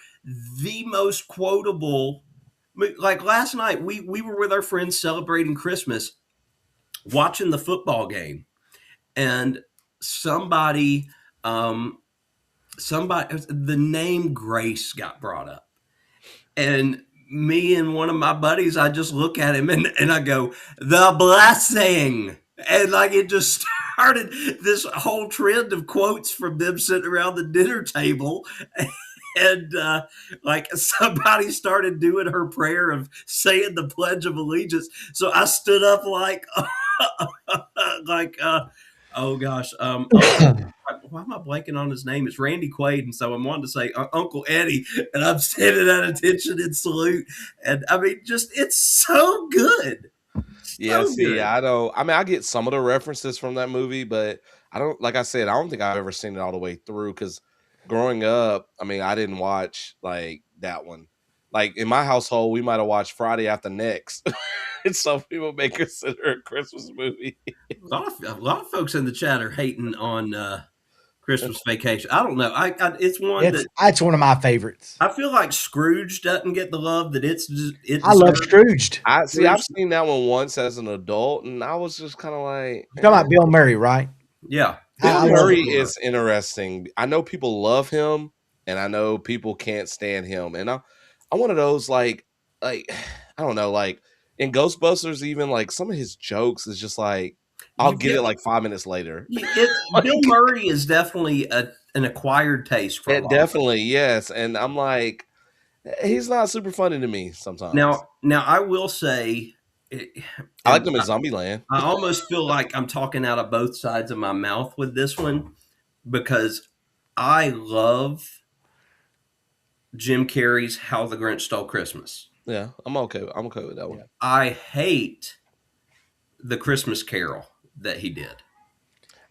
the most quotable. Like last night, we were with our friends celebrating Christmas, watching the football game, and somebody, the name Grace got brought up, and me and one of my buddies, I just look at him and I go, the blessing. And like it just started this whole trend of quotes from them sitting around the dinner table. And like somebody started doing her prayer of saying the Pledge of Allegiance. So I stood up like, like, oh gosh, why am I blanking on his name? It's Randy Quaid, and so I'm wanting to say Uncle Eddie, and I'm standing at attention and salute, and I mean, just it's so good. Yeah, see, I get some of the references from that movie, but I don't, like I said, I don't think I've ever seen it all the way through because growing up, I mean, I didn't watch like that one. Like in my household, we might have watched Friday After Next. And some people may consider it a Christmas movie. A lot of folks in the chat are hating on Christmas Vacation. I don't know. It's one that It's one of my favorites. I feel like Scrooge doesn't get the love that it I love deserves. Scrooged. I've seen that one once as an adult, and I was just kind of like, You're talking about Bill Murray, right? Yeah. Bill I love Murray it. is interesting. I know people love him, and I know people can't stand him. And I'm one of those like I don't know, like in Ghostbusters, even like some of his jokes is just like I'll You get get- it like 5 minutes later. Bill Murray is definitely an acquired taste for a lot of Definitely, yes. And I'm like, he's not super funny to me sometimes. Now I will say, I like him in Zombieland. I almost feel like I'm talking out of both sides of my mouth with this one because I love Jim Carrey's How the Grinch Stole Christmas. Yeah, I'm okay. I'm okay with that one. I hate the Christmas Carol that he did.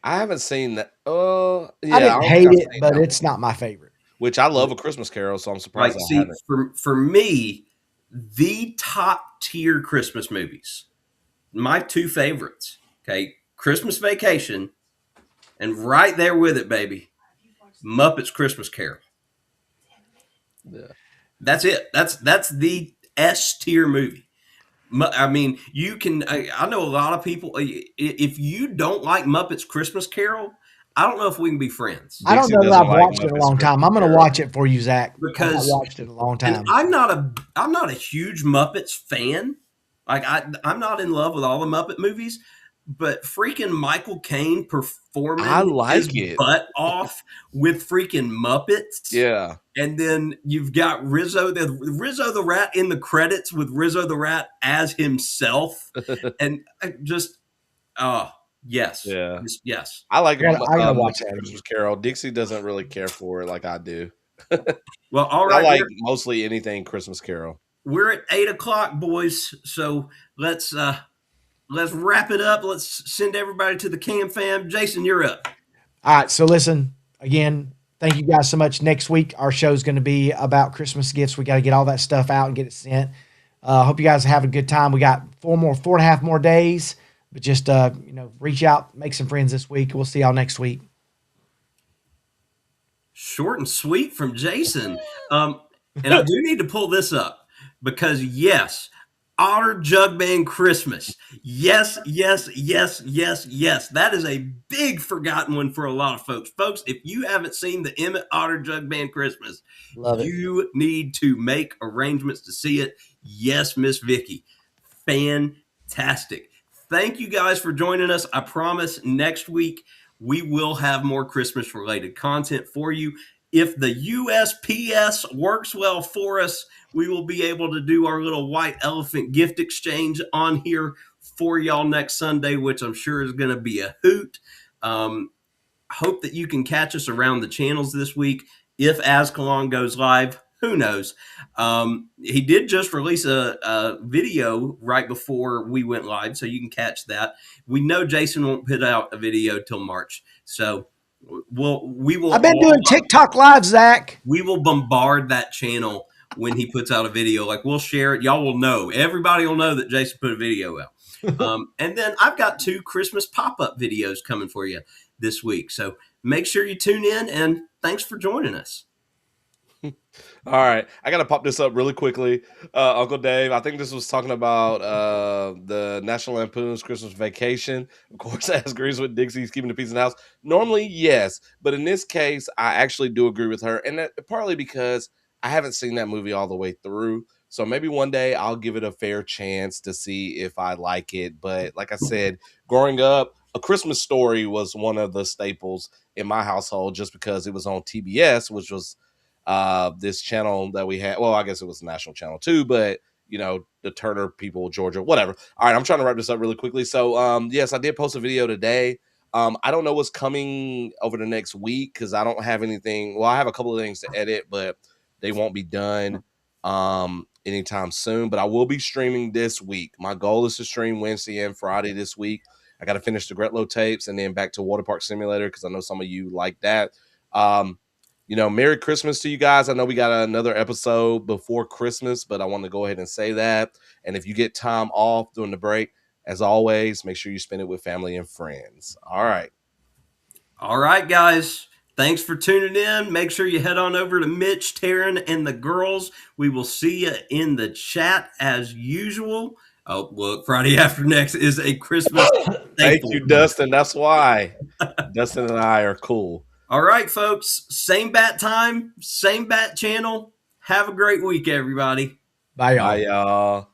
I haven't seen that. I Yeah, didn't don't hate think I've it, seen but that it's not my favorite. which I love A Christmas Carol, so I'm surprised Like, I see, haven't. for me, the top tier Christmas movies, my two favorites, okay, Christmas Vacation, and right there with it, baby, Muppets Christmas Carol. Yeah. That's it. That's the S tier movie. I mean, you can. I know a lot of people. If you don't like Muppets Christmas Carol, I don't know if we can be friends. I don't Dixie know that doesn't I've like watched it in a Muppets long time. I'm going to Christmas watch it for you, Zach. Because- I've not watched it in a long time. And I'm not a huge Muppets fan. Like I'm not in love with all the Muppet movies, but freaking Michael Caine I performing his like it. butt off with freaking Muppets. Yeah. And then you've got Rizzo the Rat in the credits with Rizzo the Rat as himself. And just, oh, yes. Yeah. Yes. I like I gotta watch Muppet that Christmas again. Carol. Dixie doesn't really care for it like I do. Well, all I right. like mostly anything Christmas Carol. We're at 8 o'clock, boys. So let's wrap it up. Let's send everybody to the cam fam. Jason, you're up. All right. So listen, again, thank you guys so much. Next week, our show is going to be about Christmas gifts. We got to get all that stuff out and get it sent. Hope you guys have a good time. We got 4.5 more days, but just, reach out, make some friends this week. We'll see y'all next week. Short and sweet from Jason. And I do need to pull this up because, yes, Otter Jug Band Christmas. Yes, yes, yes, yes, yes. That is a big forgotten one for a lot of folks. Folks, if you haven't seen the Emmett Otter Jug Band Christmas, Love it. you need to make arrangements to see it. Yes, Miss Vicky. Fantastic. Thank you guys for joining us. I promise next week we will have more Christmas related content for you. If the USPS works well for us, we will be able to do our little white elephant gift exchange on here for y'all next Sunday, which I'm sure is going to be a hoot. Hope that you can catch us around the channels this week. If Azkhalon goes live, who knows? He did just release a video right before we went live, so you can catch that. We know Jason won't put out a video till March, so we will. I've been doing TikTok live, Zach. We will bombard that channel when he puts out a video. Like, we'll share it. Y'all will know. Everybody will know that Jason put a video out. And then I've got 2 Christmas pop-up videos coming for you this week. So make sure you tune in, and thanks for joining us. All right, I gotta pop this up really quickly. Uncle Dave, I think this was talking about the National Lampoon's Christmas Vacation. Of course, as agrees with Dixie's keeping the peace in the house. Normally, yes, but in this case, I actually do agree with her, and that, partly because I haven't seen that movie all the way through. So maybe one day I'll give it a fair chance to see if I like it. But like I said, growing up, A Christmas Story was one of the staples in my household just because it was on TBS, which was this channel that we had. Well, I guess it was a national channel too, but the Turner people, Georgia, whatever. All right, I'm trying to wrap this up really quickly. So yes, I did post a video today. I don't know what's coming over the next week because I don't have anything. Well, I have a couple of things to edit, but they won't be done anytime soon. But I will be streaming this week. My goal is to stream Wednesday and Friday this week. I got to finish the Gretlo tapes and then back to Water Park Simulator because I know some of you like that. Merry Christmas to you guys. I know we got another episode before Christmas, but I want to go ahead and say that. And if you get time off during the break, as always, make sure you spend it with family and friends. All right. All right, guys. Thanks for tuning in. Make sure you head on over to Mitch, Taryn, and the girls. We will see you in the chat as usual. Oh, look, Friday after next is a Christmas. Thank you, Dustin. That's why Dustin and I are cool. All right, folks. Same bat time, same bat channel. Have a great week, everybody. Bye, y'all. Bye, y'all.